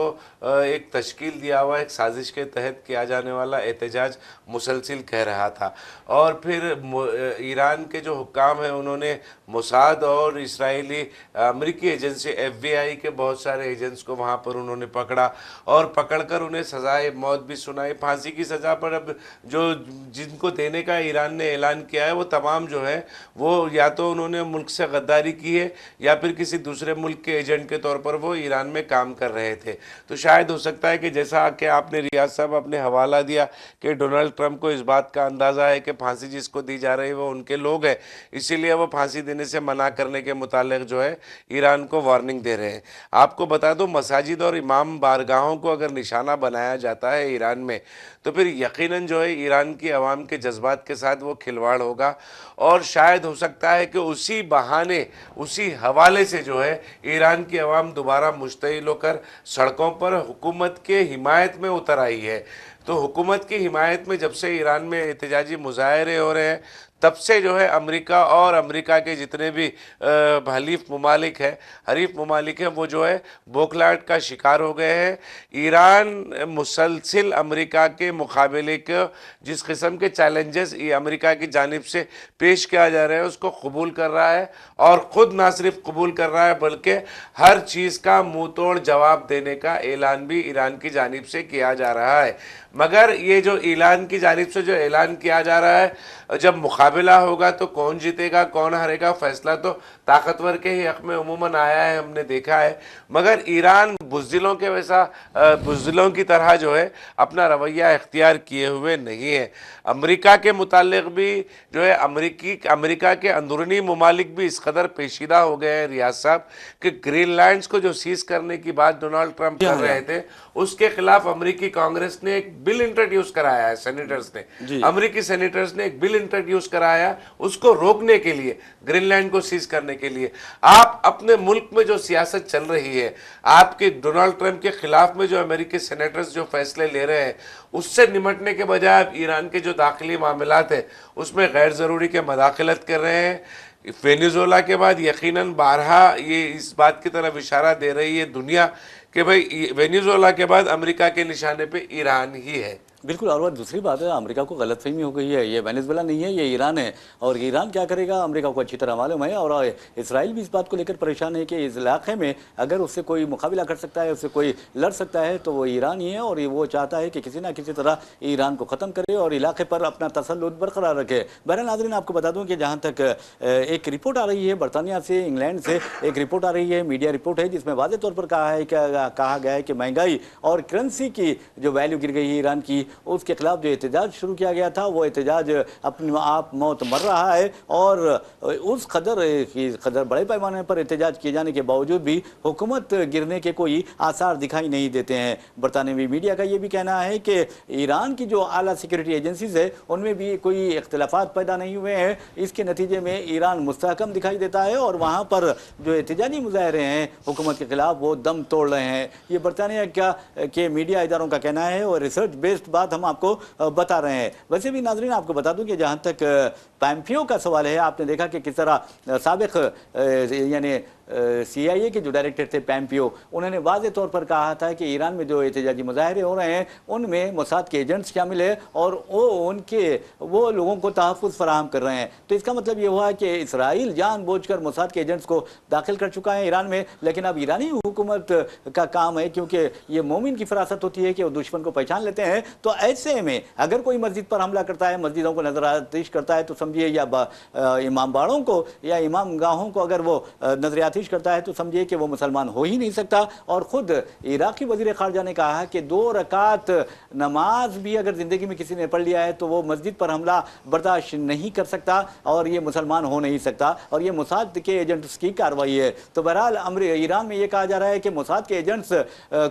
S2: एक तश्कील दिया हुआ एक साजिश के तहत किया जाने वाला एहतजाज मुसलसल कह रहा था। और फिर ईरान के जो हुक्काम हैं उन्होंने मोसाद और इसराइली अमरीकी एजेंसी FBI के बहुत सारे एजेंट्स को वहाँ पर उन्होंने पकड़ा और पकड़कर उन्हें सज़ाए मौत भी सुनाई। फांसी की सज़ा पर अब जो जिनको देने का ईरान ने ऐलान किया है वो तमाम जो है वो या तो उन्होंने मुल्क से गद्दारी की है या फिर किसी दूसरे मुल्क के एजेंट के तौर पर वो ईरान में काम कर रहे थे। तो शायद हो सकता है कि जैसा कि आपने रियाज साहब अपने हवाला दिया कि डोनाल्ड ट्रंप को इस बात का अंदाज़ा है कि फांसी जिसको दी जा रही है वो उनके लोग हैं, इसीलिए वो फांसी देने से मना करने के मुतालिक जो है ईरान को वार्निंग दे रहे हैं। आपको बता दो, मसाजिद और इमाम बारगाहों को अगर निशाना बनाया जाता है ईरान में तो फिर यकीनन जो है ईरान की आवाम के जज्बात के साथ वो खिलवाड़ होगा। और शायद हो सकता है कि उसी बहाने, उसी हवाले से जो है ईरान की आवाम दोबारा मुश्तइल होकर सड़कों पर हुकूमत के हिमायत में उतर आई है। तो हुकूमत की हिमायत में जब से ईरान में एहतजाजी मुजाहरे हो रहे हैं तब से जो है अमेरिका और अमेरिका के जितने भी हरीफ ममालिक हैं वो जो है बौखलाहट का शिकार हो गए हैं। ईरान मुसलसिल अमेरिका के मुकाबले के जिस किस्म के चैलेंजेस ये अमेरिका की जानिब से पेश किया जा रहा है उसको कबूल कर रहा है और ख़ुद ना सिर्फ कबूल कर रहा है बल्कि हर चीज़ का मुँह तोड़ जवाब देने का ऐलान भी ईरान की जानिब से किया जा रहा है। मगर ये जो ईरान की जानिब से जो ऐलान किया जा रहा है, जब मुकाबला होगा तो कौन जीतेगा कौन हारेगा फैसला तो ताकतवर के ही हक़ में उमूमन आया है, हमने देखा है। मगर ईरान बुज़दिलों की तरह जो है अपना रवैया इख्तियार किए हुए नहीं है। अमेरिका के मुतालिक भी जो है अमेरिका के अंदरूनी ममालिक भी इस कदर पेशीदा हो गए हैं रियाज साहब कि ग्रीनलैंड्स को जो सीज करने की बात डोनाल्ड ट्रंप कर रहे थे उसके खिलाफ अमेरिकी कांग्रेस ने एक बिल इंट्रोड्यूस कराया है। सेनेटर्स ने, अमेरिकी सेनेटर्स ने एक बिल इंट्रोड्यूस कराया उसको रोकने के लिए, ग्रीनलैंड को सीज करने के लिए। आप अपने मुल्क में जो सियासत चल रही है, आपके डोनाल्ड ट्रंप के खिलाफ में जो अमेरिकी सेनेटर्स जो फैसले ले रहे हैं उससे निमटने के बजाय आप ईरान के जो दाखिली मामलात है उसमें गैर ज़रूरी के मदाखलत कर रहे हैं। वेनेजुएला के बाद यकीनन बारहा ये इस बात की तरफ इशारा दे रही है दुनिया कि भाई वेनेजुएला के बाद अमेरिका के निशाने पे ईरान ही है।
S1: बिल्कुल। और दूसरी बात है, अमेरिका को गलतफहमी हो गई है, ये वेनेजुएला नहीं है, ये ईरान है। और ईरान क्या करेगा अमेरिका को अच्छी तरह मालूम है। और इसराइल भी इस बात को लेकर परेशान है कि इस इलाके में अगर उससे कोई मुकाबला कर सकता है, उससे कोई लड़ सकता है तो वो ईरान ही है। और वो चाहता है कि किसी ना किसी तरह ईरान को ख़त्म करे और इलाके पर अपना तसल्लुत बरकरार रखे। बहरहाल नाज़रीन, आपको बता दूँ कि जहाँ तक एक रिपोर्ट आ रही है बरतानिया से, इंग्लैंड से एक रिपोर्ट आ रही है, मीडिया रिपोर्ट है, जिसमें वाज़ेह तौर पर कहा गया है कि महंगाई और करेंसी की जो वैल्यू गिर गई है ईरान की, उसके खिलाफ जो एहतजाज शुरू किया गया था वो एहतजाज अपने आप मौत मर रहा है। और उस कदर बड़े पैमाने पर एहतजाज किए जाने के बावजूद भी हुकूमत गिरने के कोई आसार दिखाई नहीं देते हैं। बरतानवी मीडिया का ये भी कहना है कि ईरान की जो आला सिक्योरिटी एजेंसीज है उनमें भी कोई इख्तलाफात पैदा नहीं हुए हैं। इसके नतीजे में ईरान मुस्तहकम दिखाई देता है और वहाँ पर जो एहतजाजी मुजाहरे हैं हुकूमत के खिलाफ वो दम तोड़ रहे हैं। ये बरतानिया के मीडिया इदारों का कहना है और रिसर्च बेस्ड बात हम आपको बता रहे हैं। वैसे भी नाजरीन आपको बता दूं कि जहां तक पैम्पियो का सवाल है, आपने देखा कि किस तरह साबिक यानी CIA के जो डायरेक्टर थे पैम्पियो, उन्होंने वाज़े तौर पर कहा था कि ईरान में जो एहतजाजी मुजाहरे हो रहे हैं उनमें मोसाद के एजेंट्स शामिल है और वो लोगों को तहफ़्फ़ुज़ फराहम कर रहे हैं। तो इसका मतलब ये हुआ कि इसराइल जानबूझकर मोसाद के एजेंट्स को दाखिल कर चुका है ईरान में। लेकिन अब ईरानी हुकूमत का काम है, क्योंकि ये मोमिन की फरासत होती है कि वो दुश्मन को पहचान लेते हैं, तो ऐसे में अगर कोई मस्जिद पर हमला करता है, मस्जिदों को नजर करता है, तो समझिए, या इमाम बाड़ों को या इमाम गाहों को अगर वो नजर आतिश करता है, तो समझिए कि वो मुसलमान हो ही नहीं सकता। और ख़ुद इराक़ी वज़ीर ख़ारजा ने कहा है कि 2 रकात नमाज भी अगर ज़िंदगी में किसी ने पढ़ लिया है तो वो मस्जिद पर हमला बर्दाश्त नहीं कर सकता और ये मुसलमान हो नहीं सकता, और ये मोसाद के एजेंट्स की कार्रवाई है। तो बहरहाल ईरान में ये कहा जा रहा है कि मोसाद के एजेंट्स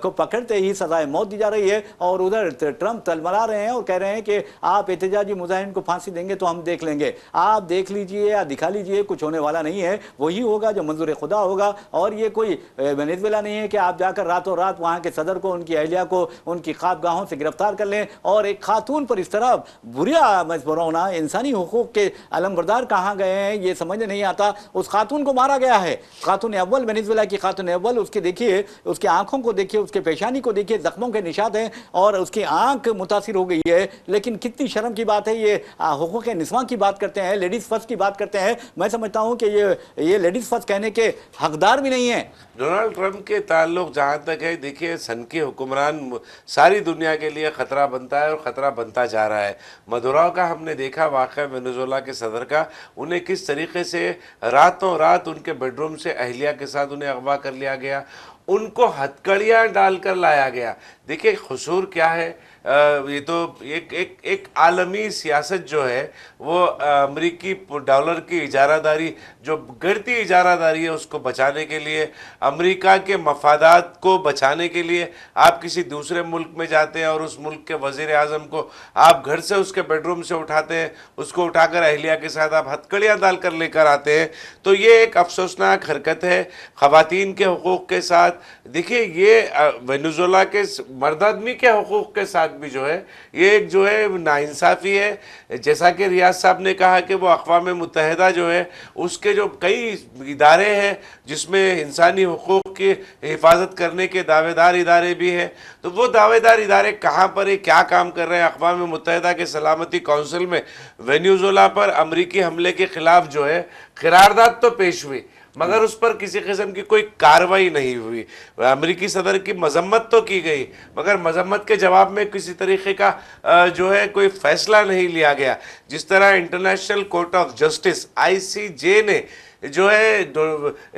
S1: को पकड़ते ही सजाए मौत दी जा रही है, और उधर ट्रंप तलमला रहे हैं और कह रहे हैं कि आप एहतजाजी मुजाहिरीन को फांसी देंगे तो हम देख लेंगे, आप देख लीजिए या दिखा लीजिए, कुछ होने वाला नहीं है, वही होगा जो मंजूर खुदा होगा। और ये कोई वेनेजुएला नहीं है कि आप जाकर रातों रात वहाँ के सदर को, उनकी अहलिया को उनकी ख्वाबगाहों से गिरफ्तार कर लें, और एक खातून पर इस तरह बुरा मजबूर होना, इंसानी हुकूक के अलमबरदार कहाँ गए हैं ये समझ नहीं आता। उस खातून को मारा गया है, खातून अव्वल, वेनेजुएला की खातून अव्वल, उसके देखिए, उसकी आंखों को देखिए, उसके पेशानी को देखिए, जख्मों के निशान हैं और उसकी आंख मुतासिर हो गई है। लेकिन कितनी शर्म की बात है, ये हुकूक निस्वा की बात करते हैं, लेडीज फर्स्ट की बात करते हैं। मैं समझता हूं कि ये लेडीज फर्स्ट कहने के हकदार भी नहीं है।
S2: डोनाल्ड ट्रंप के ताल्लुक जहाँ तक है, देखिए सन के हुक्मरान सारी दुनिया के लिए ख़तरा बनता है और ख़तरा बनता जा रहा है। मदुराओ का हमने देखा वाक़या, वेनेजुएला के सदर का, उन्हें किस तरीके से रातों रात उनके बेडरूम से अहलिया के साथ उन्हें अगवा कर लिया गया, उनको हथकड़ियाँ डालकर लाया गया। देखिए कसूर क्या है, ये तो एक आलमी सियासत जो है वो अमरीकी डॉलर की इजारादारी, जो गिरती इजारादारी है, उसको बचाने के लिए, अमेरिका के मफादात को बचाने के लिए आप किसी दूसरे मुल्क में जाते हैं और उस मुल्क के वज़ीर आज़म को आप घर से उसके बेडरूम से उठाते हैं, उसको उठाकर अहलिया के साथ आप हथकड़ियाँ डालकर लेकर आते हैं। तो ये एक अफसोसनाक हरकत है ख़वातीन के हुकूक़ के साथ। देखिए ये वेनेजुएला के मर्द आदमी के हुकूक़ के साथ भी जो है ये एक जो है नाइंसाफ़ी है। जैसा कि रियाज साहब ने कहा कि वो अक़वाम मुत्तहिदा जो है उसके जो कई इदारे हैं जिसमें इंसानी हुकूक़ की हिफाजत करने के दावेदार इदारे भी हैं, तो वो दावेदार इदारे कहाँ पर है, क्या काम कर रहे हैं। अक़वाम मुत्तहिदा के सलामती कौंसिल में वेनेजुएला पर अमरीकी हमले के ख़िलाफ़ जो है क़रारदाद तो पेश हुई, मगर उस पर किसी किस्म की कोई कार्रवाई नहीं हुई। अमेरिकी सदर की मजम्मत तो की गई, मगर मजम्मत के जवाब में किसी तरीके का जो है कोई फैसला नहीं लिया गया। जिस तरह international court of justice ICJ ने जो है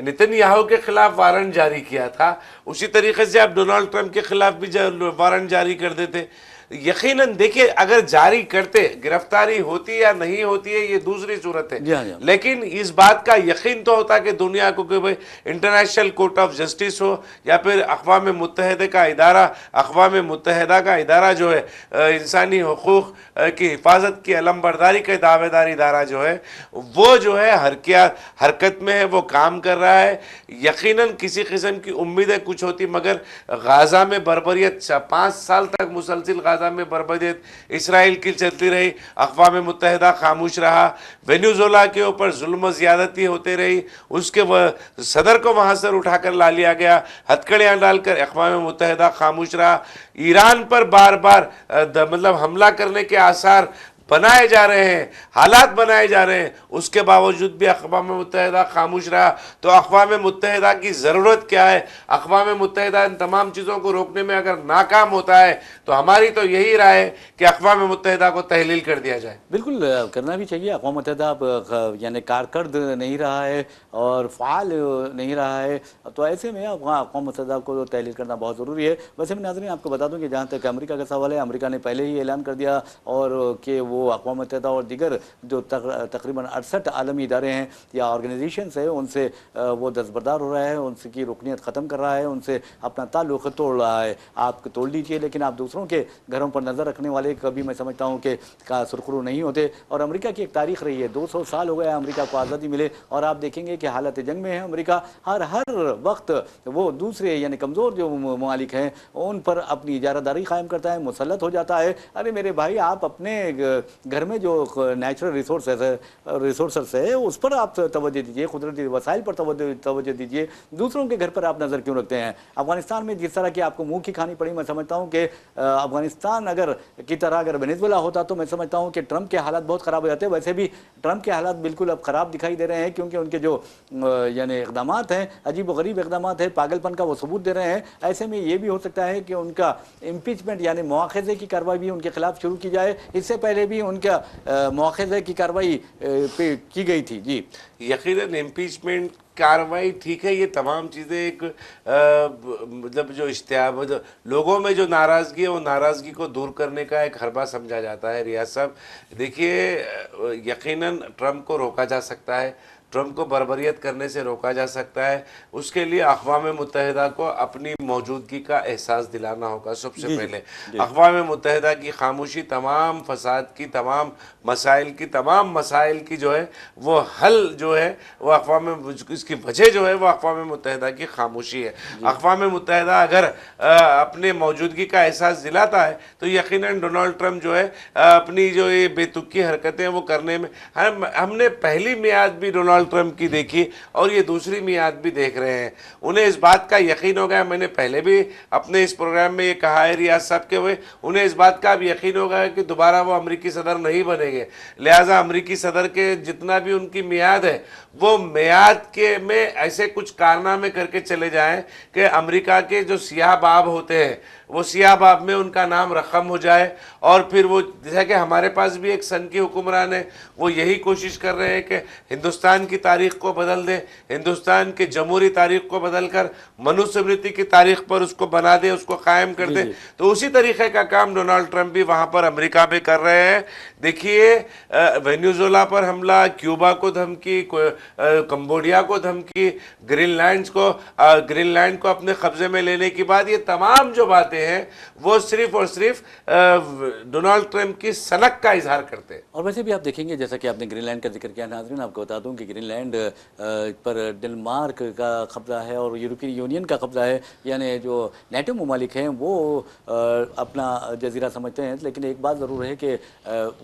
S2: नेतन्याहू के खिलाफ वारंट जारी किया था, उसी तरीके से आप डोनाल्ड ट्रंप के खिलाफ भी वारंट जारी कर देते। यकीनन देखिए, अगर जारी करते, गिरफ्तारी होती या नहीं होती है ये दूसरी सूरत है, लेकिन इस बात का यकीन तो होता कि दुनिया को कि भाई इंटरनेशनल कोर्ट ऑफ जस्टिस हो या फिर अक़वाम मुत्तहिदा का इदारा, अक़वाम मुत्तहिदा का इदारा जो है इंसानी हुकूक़ की हिफाजत की अलमबरदारी का दावेदार इदारा जो है वो जो है हरकत में है, वो काम कर रहा है। यकीनन किसी किस्म की उम्मीदें कुछ होती, मगर गाज़ा में बर्बरियत 5 साल तक मुसलसिल गाज़ा में बर्बरियत इसराइल की चलती रही, अक़वाम मुत्तहिदा खामोश रहा। वेनेजुएला के ऊपर जुल्म ज़्यादती होते रही, उसके सदर को वहाँ से उठाकर ला लिया गया, हथकड़ियाँ डालकर अक़वाम मुत्तहिदा खामोश रहा। ईरान पर बार बार मतलब हमला करने के आसार बनाए जा रहे हैं, हालात बनाए जा रहे हैं, उसके बावजूद भी अक़वाम मुत्तहिदा खामोश रहा। तो अक़वाम मुत्तहिदा की ज़रूरत क्या है? अक़वाम मुत्तहिदा इन तमाम चीज़ों को रोकने में अगर नाकाम होता है तो हमारी तो यही राय है कि अक़वाम मुत्तहिदा को तहलील कर दिया जाए।
S1: बिल्कुल करना भी चाहिए। अक़वाम मुत्तहिदा यानी कारकर्द नहीं रहा है और फ़ाल नहीं रहा है, तो ऐसे में अक़वाम मुत्तहिदा को तहलील करना बहुत ज़रूरी है। वैसे मैं नाज़रीन आपको बता दूँ कि जहाँ तक अमेरिका का सवाल है, अमेरिका ने पहले ही ऐलान कर दिया और कि वो अक़वाम मुत्तहिदा और दीगर जो तकरीबन 68 आलमी इदारे हैं या ऑर्गेनाइजेशंस है उनसे वो दस्तबरदार हो रहा है, उनकी रुकनीत ख़त्म कर रहा है, उनसे अपना ताल्लुक़ तोड़ रहा है। आप तोड़ लीजिए, लेकिन आप दूसरों के घरों पर नज़र रखने वाले कभी मैं समझता हूँ कि सुरखरू नहीं होते। और अमेरिका की एक तारीख़ रही है, 200 साल हो गया अमेरिका को आज़ादी मिले, और आप देखेंगे कि हालत जंग में है अमेरिका। हर वक्त वो दूसरे यानी कमज़ोर जो ममालिक हैं उन पर अपनी इजारादारी कायम करता है, मुसल्लत हो जाता है। अरे मेरे भाई, आप अपने घर में जो नेचुरल रिसोर्सेस है उस पर आप तवज्जो दीजिए, कुदरती वसाइल पर तवज्जो दीजिए, दूसरों के घर पर आप नज़र क्यों रखते हैं? अफगानिस्तान में जिस तरह की आपको मुंह की खानी पड़ी, मैं समझता हूँ कि अफगानिस्तान की तरह अगर वेनेजुएला होता तो मैं समझता हूँ कि ट्रंप के हालात बहुत ख़राब हो जाते हैं। वैसे भी ट्रंप के हालात बिल्कुल अब ख़राब दिखाई दे रहे हैं, क्योंकि उनके जो यानी इक़दाम हैं, अजीब व गरीब इक़दाम हैं, पागलपन का वो सबूत दे रहे हैं। ऐसे में ये भी हो सकता है कि उनका इम्पीचमेंट यानी मुआख़ज़े की कार्रवाई भी उनके खिलाफ शुरू की जाए। इससे पहले भी उनका मुआख़ज़े की कार्रवाई पे की गई थी। जी,
S2: यकीनन इम्पीचमेंट कार्रवाई ठीक है, ये तमाम चीज़ें एक मतलब जो इश्तिहार जो लोगों में जो नाराज़गी है वो नाराज़गी को दूर करने का एक हरबा समझा जाता है। रियाज साहब देखिए, यकीनन ट्रंप को रोका जा सकता है, ट्रंप को बर्बरियत करने से रोका जा सकता है। उसके लिए अक़वाम मुत्तहिदा को अपनी मौजूदगी का एहसास दिलाना होगा। सबसे पहले अक़वाम मुत्तहिदा की खामोशी तमाम फसाद की, तमाम मसाइल की जो है वो हल जो है वो इसकी वजह जो है वो अक़वाम मुत्तहिदा की खामोशी है। अक़वाम मुत्तहिदा अगर अपने मौजूदगी का एहसास दिलाता है तो यकीनन डोनाल्ड ट्रंप जो है अपनी जो ये बेतुकी हरकतें वो करने में, हमने पहली मियाद भी डोनाल्ड ट्रंप की देखी और ये दूसरी मियाद भी देख रहे हैं। उन्हें इस बात का यकीन हो गया, मैंने पहले भी अपने इस प्रोग्राम में ये कहा है रियाज साहब के, हुए उन्हें इस बात का भी यकीन हो गया कि दोबारा वो अमेरिकी सदर नहीं बनेंगे। लिहाजा अमेरिकी सदर के जितना भी उनकी मियाद है वो मियाद के में ऐसे कुछ कारनामे करके चले जाएं कि अमेरिका के जो सियाह बाब होते हैं वो सियाह बाब में उनका नाम रकम हो जाए। और फिर वो जैसा कि हमारे पास भी एक सन की हुक्मरान है, वो यही कोशिश कर रहे हैं कि हिंदुस्तान की तारीख को बदल दें, हिंदुस्तान के जमहूरी तारीख को बदल कर मनुस्मृति की तारीख पर उसको बना दें, उसको कायम कर दें। तो उसी तरीके का काम डोनाल्ड ट्रंप भी वहाँ पर अमेरिका में कर रहे हैं। देखिए, वेनेजुएला पर हमला, क्यूबा को धमकी, कंबोडिया को धमकी, ग्रीनलैंड को अपने कब्जे में लेने के बाद ये तमाम जो बातें हैं वो सिर्फ और सिर्फ डोनाल्ड ट्रंप की सनक का इजहार करते हैं।
S1: और वैसे भी आप देखेंगे, जैसा कि आपने ग्रीनलैंड का जिक्र किया, नाज़रीन आपको बता दूं कि ग्रीनलैंड पर डेनमार्क का कब्जा है और यूरोपीय यूनियन का कब्जा है, यानी जो नेटो ममालिक हैं वो अपना जजीरा समझते हैं। लेकिन एक बात ज़रूर है कि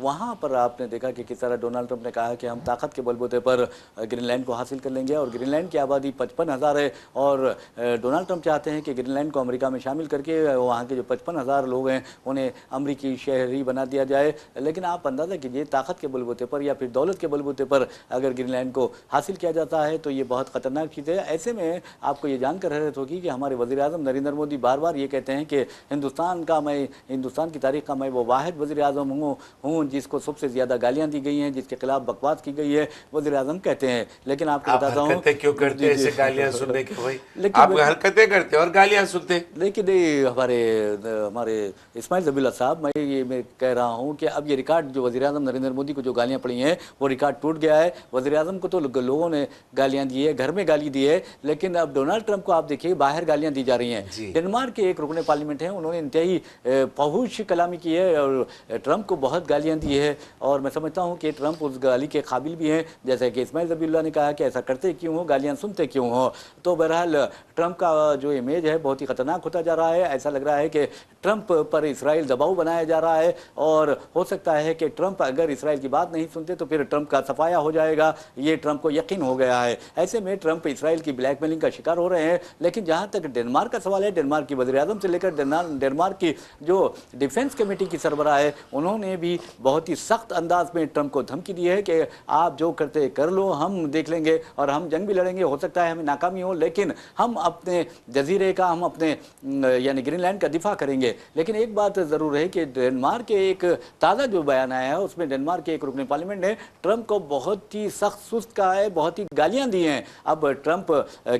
S1: वहाँ पर आपने देखा कि किस तरह डोनाल्ड ट्रंप ने कहा कि हम ताकत के बलबूते पर ग्रीनलैंड को हासिल कर लेंगे, और ग्रीनलैंड की आबादी 55,000 है और डोनाल्ड ट्रंप चाहते हैं कि ग्रीनलैंड को अमेरिका में शामिल करके वहाँ के जो 55,000 लोग हैं उन्हें अमरीकी शहरी बना दिया जाए। लेकिन आप अंदाज़ा कीजिए, ताकत के बलबूते पर या फिर दौलत के बलबूते पर अगर ग्रीनलैंड को हासिल किया जाता है तो ये बहुत ख़तरनाक चीज़ है। ऐसे में आपको ये जानकर हैरत होगी कि हमारे वज़ीर-ए-आज़म नरेंद्र मोदी बार बार ये कहते हैं कि हिंदुस्तान की तारीख़ का मैं वो वाहिद वज़ीर-ए-आज़म हूँ जिसको सबसे ज़्यादा गालियाँ दी गई हैं, जिसके खिलाफ बकवास की गई है, वज़ीर-ए-आज़म कहते हैं। लेकिन आपको बताता हूँ
S2: क्यों करते हैं ऐसे गालियाँ सुनने के भाई, आप हरकतें करते और गालियाँ सुनते।
S1: लेकिन हमारे इस्माइल ज़बीउल्लाह साहब, मैं कह रहा हूँ कि अब ये रिकॉर्ड जो वज़ीर-ए-आज़म नरेंद्र मोदी को जो गालियाँ पड़ी हैं वो रिकॉर्ड टूट गया है। वज़ीर-ए-आज़म को तो लोगों ने गालियाँ दी है, घर में गाली दी है, लेकिन अब डोनाल्ड ट्रंप को आप देखिए बाहर गालियाँ दी जा रही हैं। डेनमार्क के एक रुकने पार्लियामेंट हैं, उन्होंने इंतहाई फहूश कलामी की है और ट्रंप को बहुत गालियाँ दी है, और मैं समझता हूँ कि ट्रंप उस गाली के काबिल भी हैं। जैसे कि इस्माइल ज़बीउल्लाह ने कहा कि ऐसा करते क्यों हो, गालियाँ सुनते क्यों हो। तो बहरहाल ट्रंप का जो इमेज है बहुत ही ख़तरनाक होता जा रहा है। ऐसा लग रहा है कि ट्रंप पर इसराइल दबाव बनाया जा रहा है, और हो सकता है कि ट्रंप अगर इसराइल की बात नहीं सुनते तो फिर ट्रंप का सफाया हो जाएगा, ये ट्रंप को यकीन हो गया है। ऐसे में ट्रंप इसराइल की ब्लैकमेलिंग का शिकार हो रहे हैं। लेकिन जहाँ तक डेनमार्क का सवाल है, डेनमार्क की वज़ीर-ए-आज़म से लेकर डेनमार्क की जो डिफेंस कमेटी की सरबराह है, उन्होंने भी बहुत ही सख्त अंदाज में ट्रंप को धमकी दी है कि आप जो करते कर लो, हम देख लेंगे और हम जंग भी लड़ेंगे, हो सकता है हमें नाकामी हो, लेकिन हम अपने जजीरे का, हम अपने यानी ग्रीनलैंड का दिफा करेंगे। लेकिन एक बात ज़रूर है कि डेनमार्क के एक ताज़ा जो बयान आया है उसमें डेनमार्क के एक रुकने पार्लियामेंट ने ट्रंप को बहुत ही सख्त सुस्त कहा है, बहुत ही गालियाँ दी हैं। अब ट्रंप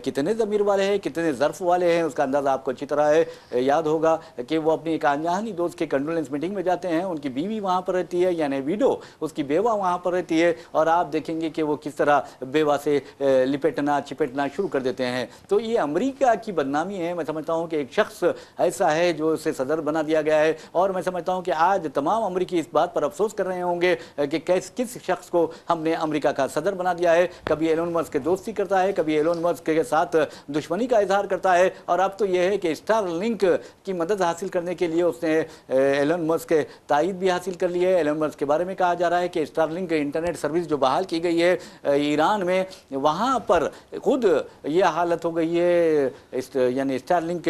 S1: कितने ज़मीर वाले हैं, कितने ज़र्फ वाले हैं, उसका अंदाज़ा आपको अच्छी तरह है। याद होगा कि वो अपनी एक अनजानी दोस्त के कंडोलेंस मीटिंग में जाते हैं, उनकी बीवी वहाँ पर रहती है, यानी विडो, उसकी बेवा वहाँ पर रहती है, और आप देखेंगे कि वो किस तरह बेवा से लिपेटना चिपेटना शुरू कर देते हैं। तो ये अमेरिका की बदनामी है। मैं समझता हूँ कि एक शख्स ऐसा है जो उसे सदर बना दिया गया है। और मैं समझता हूं कि आज तमाम अमरीकी इस बात पर अफसोस कर रहे होंगे कि किस शख्स को हमने अमेरिका का सदर बना दिया है। कभी एलोन मस्क दोस्ती करता है, कभी एलोन मस्क के साथ दुश्मनी का इजहार करता है, और अब तो यह है कि स्टारलिंक की मदद हासिल करने के लिए उसने एलोन मस्क के तायद भी हासिल कर ली है। एलोन मस्क के बारे में कहा जा रहा है कि स्टारलिंक इंटरनेट सर्विस जो बहाल की गई है ईरान में, वहाँ पर खुद यह हालत हो गई है, यानी स्टारलिंक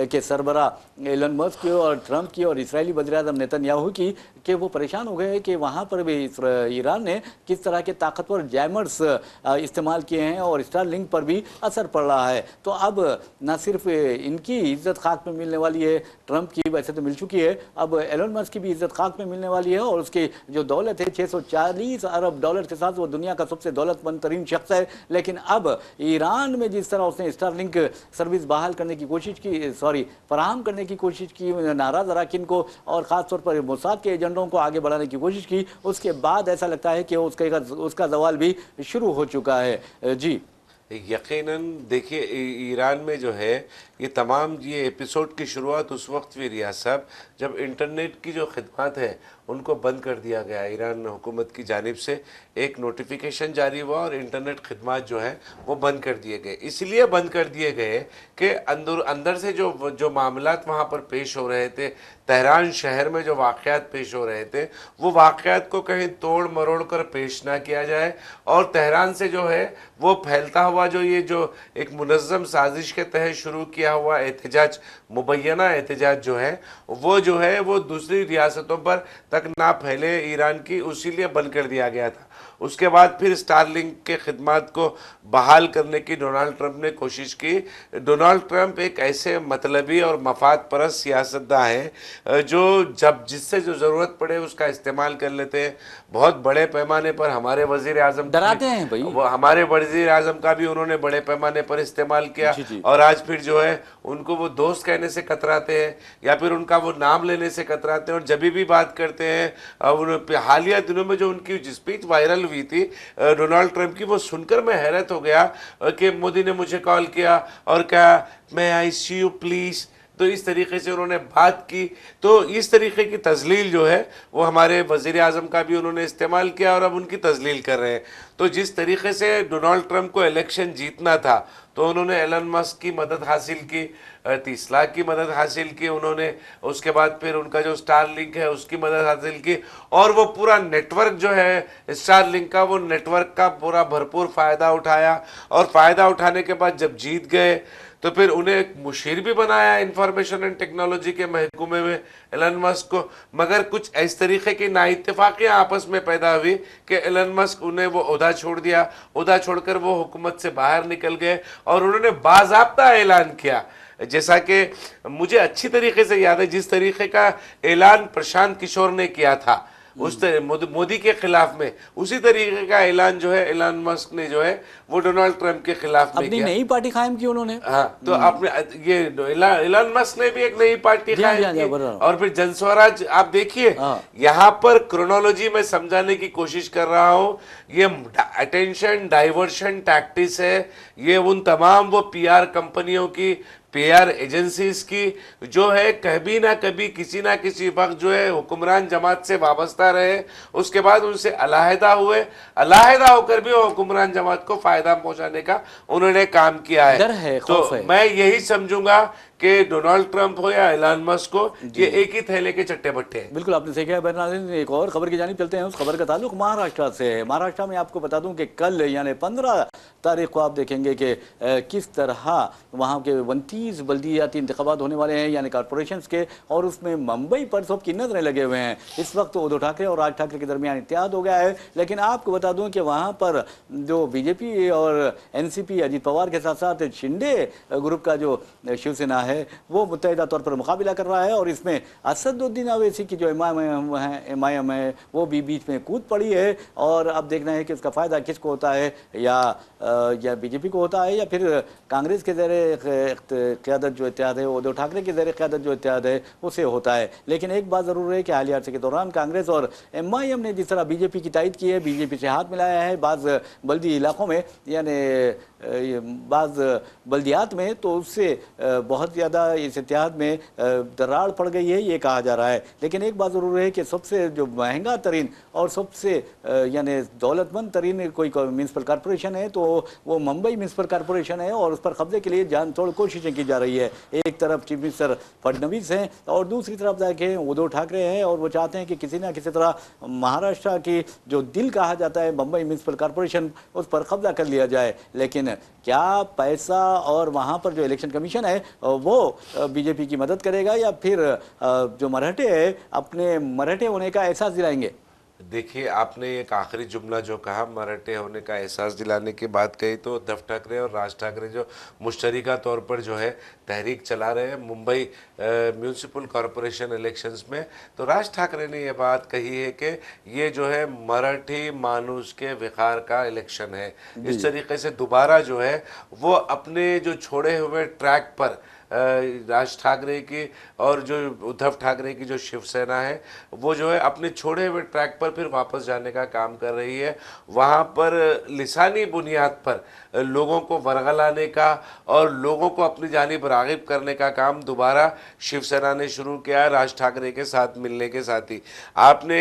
S1: के सरबरा एलन मस्क की और ट्रंप की और इसराइली वज़ीर-ए-आज़म नेतन्याहू की, कि वो परेशान हो गए कि वहाँ पर भी ईरान ने किस तरह के ताकतवर जैमर्स इस्तेमाल किए हैं और स्टारलिंक पर भी असर पड़ रहा है। तो अब न सिर्फ इनकी इज्जत खाक में मिलने वाली है, ट्रंप की वैसे तो मिल चुकी है, अब एलन मस्क की भी इज्जत खाक में मिलने वाली है, और उसकी जो दौलत है 640 अरब डॉलर के साथ वो दुनिया का सबसे दौलतमंद तरीन शख्स है। लेकिन अब ईरान में जिस तरह उसने स्टारलिंक सर्विस बहाल करने की कोशिश की, फराहम करने की कोशिश की नाराज़ अराकीन को, और ख़ासतौर पर मोसाद के एजेंडों को आगे बढ़ाने की कोशिश की, उसके बाद ऐसा लगता है कि उसका जवाल भी शुरू हो चुका है। जी
S2: यकीनन देखिए, ईरान में जो है ये तमाम ये एपिसोड की शुरुआत उस वक्त हुई रियाज साहब जब इंटरनेट की जो खिदमत है उनको बंद कर दिया गया। ईरान हुकूमत की जानिब से एक नोटिफिकेशन जारी हुआ और इंटरनेट खिदमत जो है वो बंद कर दिए गए। इसलिए बंद कर दिए गए कि अंदर से जो मामलात वहाँ पर पेश हो रहे थे, तेहरान शहर में जो वाक़यात पेश हो रहे थे, वो वाक़यात को कहीं तोड़ मरोड़ कर पेश ना किया जाए, और तेहरान से जो है वो फैलता हुआ जो एक मुनज़्ज़म साजिश के तहत शुरू किया हुआ एहतजाज, मुबैना एहतजाज जो है वो दूसरी रियासतों पर तक ना फैले ईरान की, उसीलिए बंद कर दिया गया था। उसके बाद फिर स्टारलिंक के खिदमत को बहाल करने की डोनाल्ड ट्रंप ने कोशिश की। डोनाल्ड ट्रंप एक ऐसे मतलबी और मफाद परस्त सियासतदान है जो जिससे जो ज़रूरत पड़े उसका इस्तेमाल कर लेते हैं। बहुत बड़े पैमाने पर हमारे वज़ीर आज़म
S1: डराते हैं भाई,
S2: वो हमारे वज़ीर आज़म का भी उन्होंने बड़े पैमाने पर इस्तेमाल किया।
S1: जी।
S2: और आज फिर जो है उनको वो दोस्त कहने से कतराते हैं या फिर उनका वो नाम लेने से कतराते हैं, और जब भी बात करते हैं हालिया दिनों में जो उनकी स्पीच वायरल हुई थी डोनाल्ड ट्रंप की, वो सुनकर मैं हैरत हो गया कि मोदी ने मुझे कॉल किया और कहा मैं आई सी यू प्लीज़, तो इस तरीके से उन्होंने बात की। तो इस तरीके की तजलील जो है वो हमारे वज़ीर आज़म का भी उन्होंने इस्तेमाल किया और अब उनकी तजलील कर रहे हैं। तो जिस तरीके से डोनाल्ड ट्रंप को इलेक्शन जीतना था तो उन्होंने एलन मस्क की मदद हासिल की, 30 लाख की मदद हासिल की उन्होंने, उसके बाद फिर उनका जो स्टारलिंक है उसकी मदद हासिल की, और वो पूरा नेटवर्क जो है स्टारलिंक का, वो नेटवर्क का पूरा भरपूर फ़ायदा उठाया। और फ़ायदा उठाने के बाद जब जीत गए तो फिर उन्हें एक मुशीर भी बनाया इंफॉर्मेशन एंड टेक्नोलॉजी के महकमे में एलन मस्क को। मगर कुछ इस तरीके की नाइत्तेफाकियाँ आपस में पैदा हुई कि एलन मस्क उन्हें वो ओहदा छोड़ दिया, ओहदा छोड़कर वो हुकूमत से बाहर निकल गए और उन्होंने बाज़ाब्ता ऐलान किया, जैसा कि मुझे अच्छी तरीके से याद है जिस तरीके का ऐलान प्रशांत किशोर ने किया था उस मोदी के खिलाफ में, उसी तरीके का ऐलान जो है एलन मस्क ने जो है वो डोनाल्ड ट्रंप के खिलाफ में किया।
S1: नई पार्टी कायम की उन्होंने।
S2: हाँ, तो आपने ये एलन मस्क ने भी एक नई पार्टी कायम की, और फिर जनस्वराज। आप देखिए यहाँ पर क्रोनोलॉजी में समझाने की कोशिश कर रहा हूँ, ये अटेंशन डाइवर्शन टैक्टिक्स है, ये उन तमाम वो पीआर कंपनियों की, पीआर एजेंसीज की जो है कभी ना कभी किसी ना किसी वक्त जो है हुक्मरान जमात से वाबस्ता रहे, उसके बाद उनसे अलहदा हुए, अलहदा होकर भी वो हुक्मरान जमात को फायदा पहुंचाने का उन्होंने काम किया है।
S1: डर है,
S2: तो
S1: खौफ है।
S2: मैं यही समझूंगा कि डोनाल्ड ट्रंप हो या एलन मस्क हो, ये एक ही थैले के चट्टे बट्टे हैं।
S1: बिल्कुल आपने सही कहा नाज़रीन। एक और खबर की जानिब चलते हैं। उस खबर का ताल्लुक महाराष्ट्र से है। महाराष्ट्र में आपको बता दूं कि कल यानी 15 तारीख को आप देखेंगे कि किस तरह वहाँ के 29 बल्दियाती इंतखाबात होने वाले हैं, यानी कॉरपोरेशन के, और उसमें मुंबई पर सबकी नजरें लगे हुए हैं। इस वक्त उद्धव ठाकरे और राज ठाकरे के दरमियान इत्तेहाद हो गया है, लेकिन आपको बता दूं कि वहाँ पर जो बीजेपी और एनसीपी अजीत पवार के साथ साथ शिंदे ग्रुप का जो शिवसेना है वो मुत्तहिदा तौर पर मुकाबला कर रहा है, और इसमें असदुद्दीन अवैसी की जो एमआईएम है वो भी बीच में कूद पड़ी है। और अब देखना है कि उसका फ़ायदा किसको होता है, या बीजेपी को होता है, या फिर कांग्रेस के ज़रिए क़यादत जो इत्तेहाद है, उद्धव ठाकरे के ज़रिए क़यादत जो इत्तेहाद है उसे होता है। लेकिन एक बात ज़रूर है कि हालिया अरसे के दौरान कांग्रेस और एमआईएम ने जिस तरह बीजेपी की तायद की है, बीजेपी से हाथ मिलाया है बाज़ बल्दी इलाकों में, यानी ये बाज़ बल्दियात में, तो उससे बहुत ज़्यादा इस इत्तेहाद में दरार पड़ गई है, ये कहा जा रहा है। लेकिन एक बात ज़रूर है कि सबसे जो महंगा तरीन और सबसे यानी दौलतमंद तरीन कोई म्यूनसिपल कॉरपोरेशन है तो वो मुंबई म्यूनसिपल कॉरपोरेशन है, और उस पर कब्जे के लिए जान तोड़ कोशिशें की जा रही है। एक तरफ चीफ मिनिस्टर फडणवीस हैं और दूसरी तरफ जाके उद्धव ठाकरे हैं, और वो चाहते हैं कि किसी ना किसी तरह महाराष्ट्र की जो दिल कहा जाता है मुंबई म्यूनसिपल कॉरपोरेशन, उस पर कब्जा कर लिया जाए। लेकिन क्या पैसा और वहाँ पर जो इलेक्शन कमीशन है वो बीजेपी की मदद करेगा, या फिर जो मराठे हैं अपने मराठे होने का एहसास दिलाएंगे?
S2: देखिए, आपने एक आखिरी जुमला जो कहा, मराठे होने का एहसास दिलाने की बात कही, तो उद्धव ठाकरे और राज ठाकरे जो मुश्तरका तौर पर जो है तहरीक चला रहे हैं मुंबई म्यूनसिपल कॉरपोरेशन इलेक्शंस में, तो राज ठाकरे ने ये बात कही है कि ये जो है मराठी मानुस के विकार का इलेक्शन है। इस तरीके से दोबारा जो है वो अपने जो छोड़े हुए ट्रैक पर राज ठाकरे की और जो उद्धव ठाकरे की जो शिवसेना है वो जो है अपने छोड़े हुए ट्रैक पर फिर वापस जाने का काम कर रही है। वहाँ पर लिसानी बुनियाद पर लोगों को वर्गलाने का और लोगों को अपनी जानिब राग़िब करने का काम दोबारा शिवसेना ने शुरू किया है राज ठाकरे के साथ मिलने के साथ ही। आपने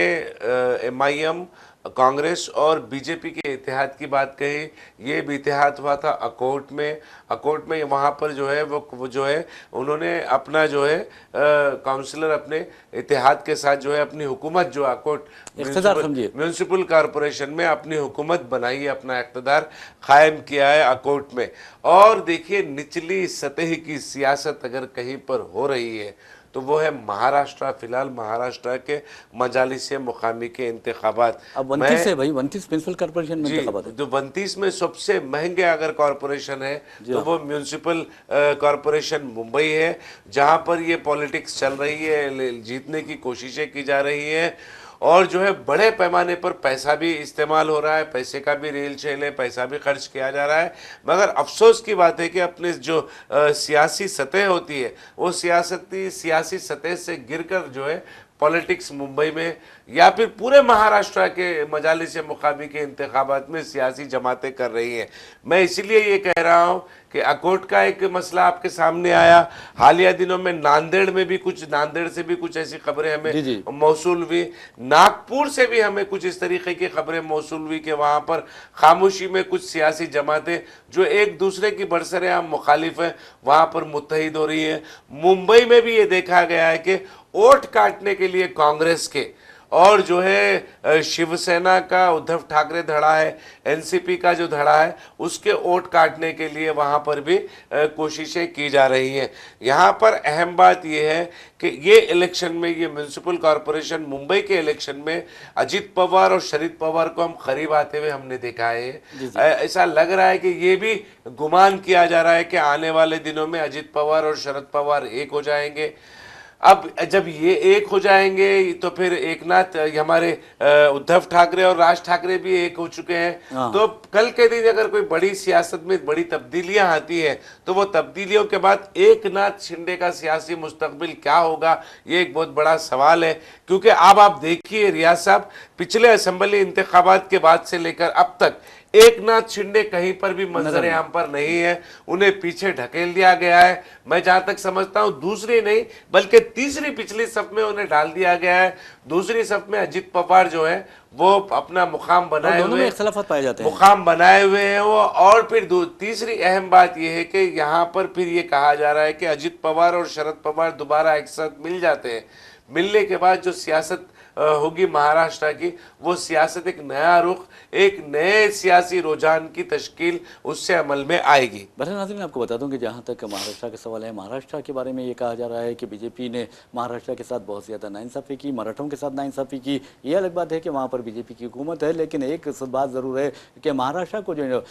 S2: MIM, कांग्रेस और बीजेपी के इत्तेहाद की बात कही, ये भी इत्तेहाद हुआ था अकोट में। अकोट में वहाँ पर जो है वो जो है उन्होंने अपना जो है काउंसिलर अपने इत्तेहाद के साथ जो है अपनी हुकूमत जो अकोट म्यूनसिपल कॉरपोरेशन में अपनी हुकूमत बनाई है, अपना इक़्तिदार कायम किया है अकोट में। और देखिए, निचली सतह की सियासत अगर कहीं पर हो रही है तो वो है महाराष्ट्र। फिलहाल महाराष्ट्र के मजालिस मुकामी के इंतखाबात।
S1: अब 29 है भाई, 29 म्यूनसिपल कॉरपोरेशन में इंतखाबात है।
S2: जो 29 में सबसे महंगे अगर कॉरपोरेशन है तो वो म्यूनसिपल कॉरपोरेशन मुंबई है, जहां पर ये पॉलिटिक्स चल रही है, जीतने की कोशिशें की जा रही हैं, और जो है बड़े पैमाने पर पैसा भी इस्तेमाल हो रहा है, पैसे का भी रेल चेल है, पैसा भी खर्च किया जा रहा है। मगर अफसोस की बात है कि अपने जो सियासी सतह होती है वो सियासी सतह से गिरकर जो है पॉलिटिक्स मुंबई में या फिर पूरे महाराष्ट्र के मजालिस मुकामी के इंतखाबात में सियासी जमातें कर रही हैं। मैं इसीलिए ये कह रहा हूँ कि अकोट का एक मसला आपके सामने आया, हालिया दिनों में नांदेड़ से भी कुछ ऐसी खबरें हमें मौसूल हुई, नागपुर से भी हमें कुछ इस तरीके की खबरें मौसूल हुई कि वहाँ पर खामोशी में कुछ सियासी जमातें जो एक दूसरे की बरसरेआम मुखालिफ हैं वहाँ पर मुत्तहिद हो रही हैं। मुंबई में भी ये देखा गया है कि वोट काटने के लिए कांग्रेस के और जो है शिवसेना का उद्धव ठाकरे धड़ा है, एनसीपी का जो धड़ा है, उसके वोट काटने के लिए वहां पर भी कोशिशें की जा रही हैं। यहां पर अहम बात यह है कि ये इलेक्शन में, ये म्यूनसिपल कॉरपोरेशन मुंबई के इलेक्शन में अजित पवार और शरद पवार को हम करीब आते हुए हमने देखा है। ऐसा लग रहा है कि ये भी गुमान किया जा रहा है कि आने वाले दिनों में अजित पवार और शरद पवार एक हो जाएंगे। अब जब ये एक हो जाएंगे तो फिर एकनाथ, हमारे उद्धव ठाकरे और राज ठाकरे भी एक हो चुके हैं, तो कल के दिन अगर कोई बड़ी सियासत में बड़ी तब्दीलियां आती हैं तो वो तब्दीलियों के बाद एकनाथ शिंदे का सियासी मुस्तकबिल क्या होगा, ये एक बहुत बड़ा सवाल है। क्योंकि अब आप देखिए रियाज साहब, पिछले असेंबली इंतखाबात के बाद से लेकर अब तक एकनाथ शिंदे कहीं पर भी मंजर आम पर नहीं है, उन्हें पीछे ढकेल दिया गया है। मैं जहां तक समझता हूं दूसरी नहीं बल्कि तीसरी पिछली सफ में उन्हें डाल दिया गया है। दूसरी सफ में अजित पवार जो है वो अपना मुकाम बनाए हुए,
S1: इख्तिलाफात पाए जाते हैं,
S2: मुकाम बनाए हुए हैं वो। और फिर तीसरी अहम बात यह है कि यहाँ पर फिर ये कहा जा रहा है कि अजित पवार और शरद पवार दोबारा एक साथ मिल जाते हैं। मिलने के बाद जो सियासत होगी महाराष्ट्र की, वो सियासत एक नया रुख, एक नए सियासी रुझान की तश्कील उससे अमल में आएगी।
S1: बहरहाल नाज़रीन, मैं आपको बता दूं कि जहां तक महाराष्ट्र का सवाल है, महाराष्ट्र के बारे में ये कहा जा रहा है कि बीजेपी ने महाराष्ट्र के साथ बहुत ज़्यादा नाइंसाफ़ी की, मराठों के साथ नाइंसाफ़ी की। ये अलग बात है कि वहाँ पर बीजेपी की हुकूमत है, लेकिन एक बात ज़रूर है कि महाराष्ट्र को जो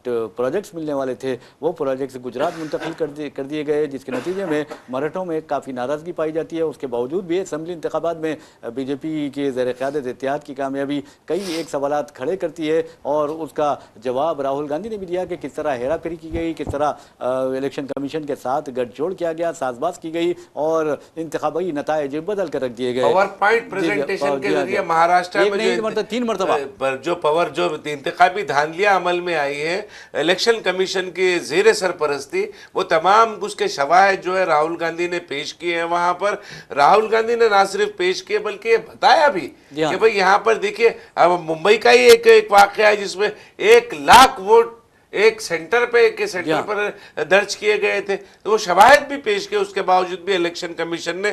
S1: प्रोजेक्ट्स मिलने वाले थे वो प्रोजेक्ट्स गुजरात मुंतकिल कर दिए गए, जिसके नतीजे में मराठों में काफ़ी नाराज़गी पाई जाती है। उसके बावजूद भी असेंबली इंतखाबात में बीजेपी बीजेपी के ज़ेर क़यादत इत्तेहाद की कामयाबी कई एक सवालात खड़े करती है, और उसका जवाब राहुल गांधी ने भी दिया कि किस तरह हेरा फेरी की गई, किस तरह इलेक्शन कमीशन के साथ गठजोड़ किया गया, साजबाज की गई और इंतखाबी नताइज बदल कर रख दिए गए।
S2: पावर पॉइंट प्रेजेंटेशन के जरिए महाराष्ट्र में
S1: तीन मरतबा
S2: जो इंतखाबी धांधलियां अमल में आई है इलेक्शन कमीशन की ज़ेर सरपरस्ती, वो तमाम उसके शवाहिद जो है राहुल गांधी ने पेश किए हैं। वहां पर राहुल गांधी ने ना सिर्फ पेश किए बल्कि बताया भी कि भाई यहाँ पर देखिए, अब मुंबई का ही एक वाकया है जिसमें 1 लाख वोट एक सेंटर पर दर्ज किए गए थे, तो वो शवाहिद भी पेश किए, उसके बावजूद भी इलेक्शन कमीशन ने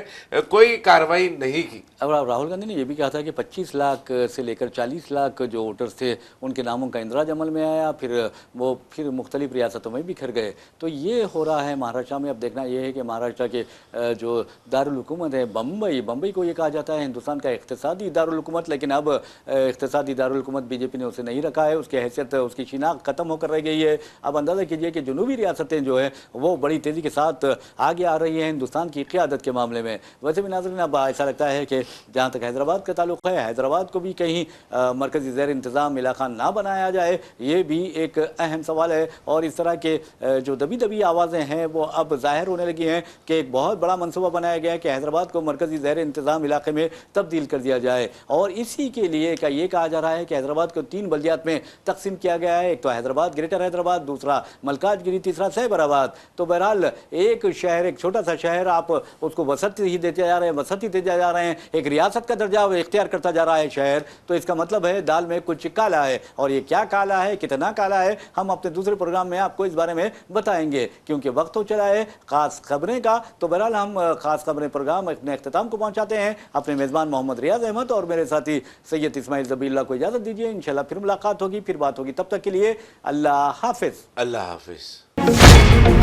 S2: कोई कार्रवाई नहीं की।
S1: अब राहुल गांधी ने यह भी कहा था कि 25 लाख से लेकर 40 लाख जो वोटर्स थे उनके नामों का इंदराज अमल में आया, फिर मुख्तलिफ रियासतों में बिखर गए। तो ये हो रहा है महाराष्ट्र में। अब देखना यह है कि महाराष्ट्र के जो दारुल हुकूमत है बम्बई को ये कहा जाता है हिंदुस्तान का इक़्तिसादी दारुल हुकूमत, लेकिन अब इक़्तिसादी दारुल हुकूमत बीजेपी ने उसे नहीं रखा है, उसकी हैसियत, उसकी शिनाख्त खत्म होकर रह गई है। अब अंदाज़ा कीजिए कि जनूबी रियासतें जो है वो बड़ी तेज़ी के साथ आगे आ रही हैं हिंदुस्तान की क़यादत के मामले में। वैसे भी नाज़रीन, अब ऐसा लगता है कि जहाँ तक हैदराबाद का ताल्लुक़ है, हैदराबाद को भी कहीं मरकज़ी ज़ेर इंतज़ाम इलाका ना बनाया जाए, ये भी एक अहम सवाल है। और इस तरह के जो दबी आवाज़ें हैं वो अब ज़ाहिर होने लगी हैं कि एक बहुत बड़ा मनसूबा बनाया गया है कि हैदराबाद को मरकज़ी ज़ेर इंतज़ाम इलाके में तब्दील कर दिया जाए। और इसी के लिए ये कहा जा रहा है कि हैदराबाद को 3 बल्दियात में तकसीम किया गया है। एक तो हैदराबाद, ग्रेटर हैदराबाद, दूसरा मलकाजगिरी, तीसरा सैबराबाद। तो बहरहाल एक शहर, एक छोटा सा शहर, आप उसको वसत ही देते जा रहे हैं, वसत ही देते जा रहे हैं, एक रियासत का दर्जा इख्तियार करता जा रहा है शहर। तो इसका मतलब है दाल में कुछ काला है, और ये क्या काला है, कितना काला है, हम अपने दूसरे प्रोग्राम में आपको इस बारे में बताएंगे, क्योंकि वक्त हो चला है खास खबरें का। तो बहरहाल हम खास खबरें प्रोग्राम अपने अख्तिताम को पहुंचाते हैं। अपने मेज़बान मोहम्मद रियाज अहमद और मेरे साथी सैयद इस्माइल ज़बीउल्लाह को इजाज़त दीजिए। इंशाल्लाह फिर मुलाकात होगी, फिर बात होगी। तब तक के लिए अल्लाह हाफिज़।
S2: अल्लाह हाफिज़।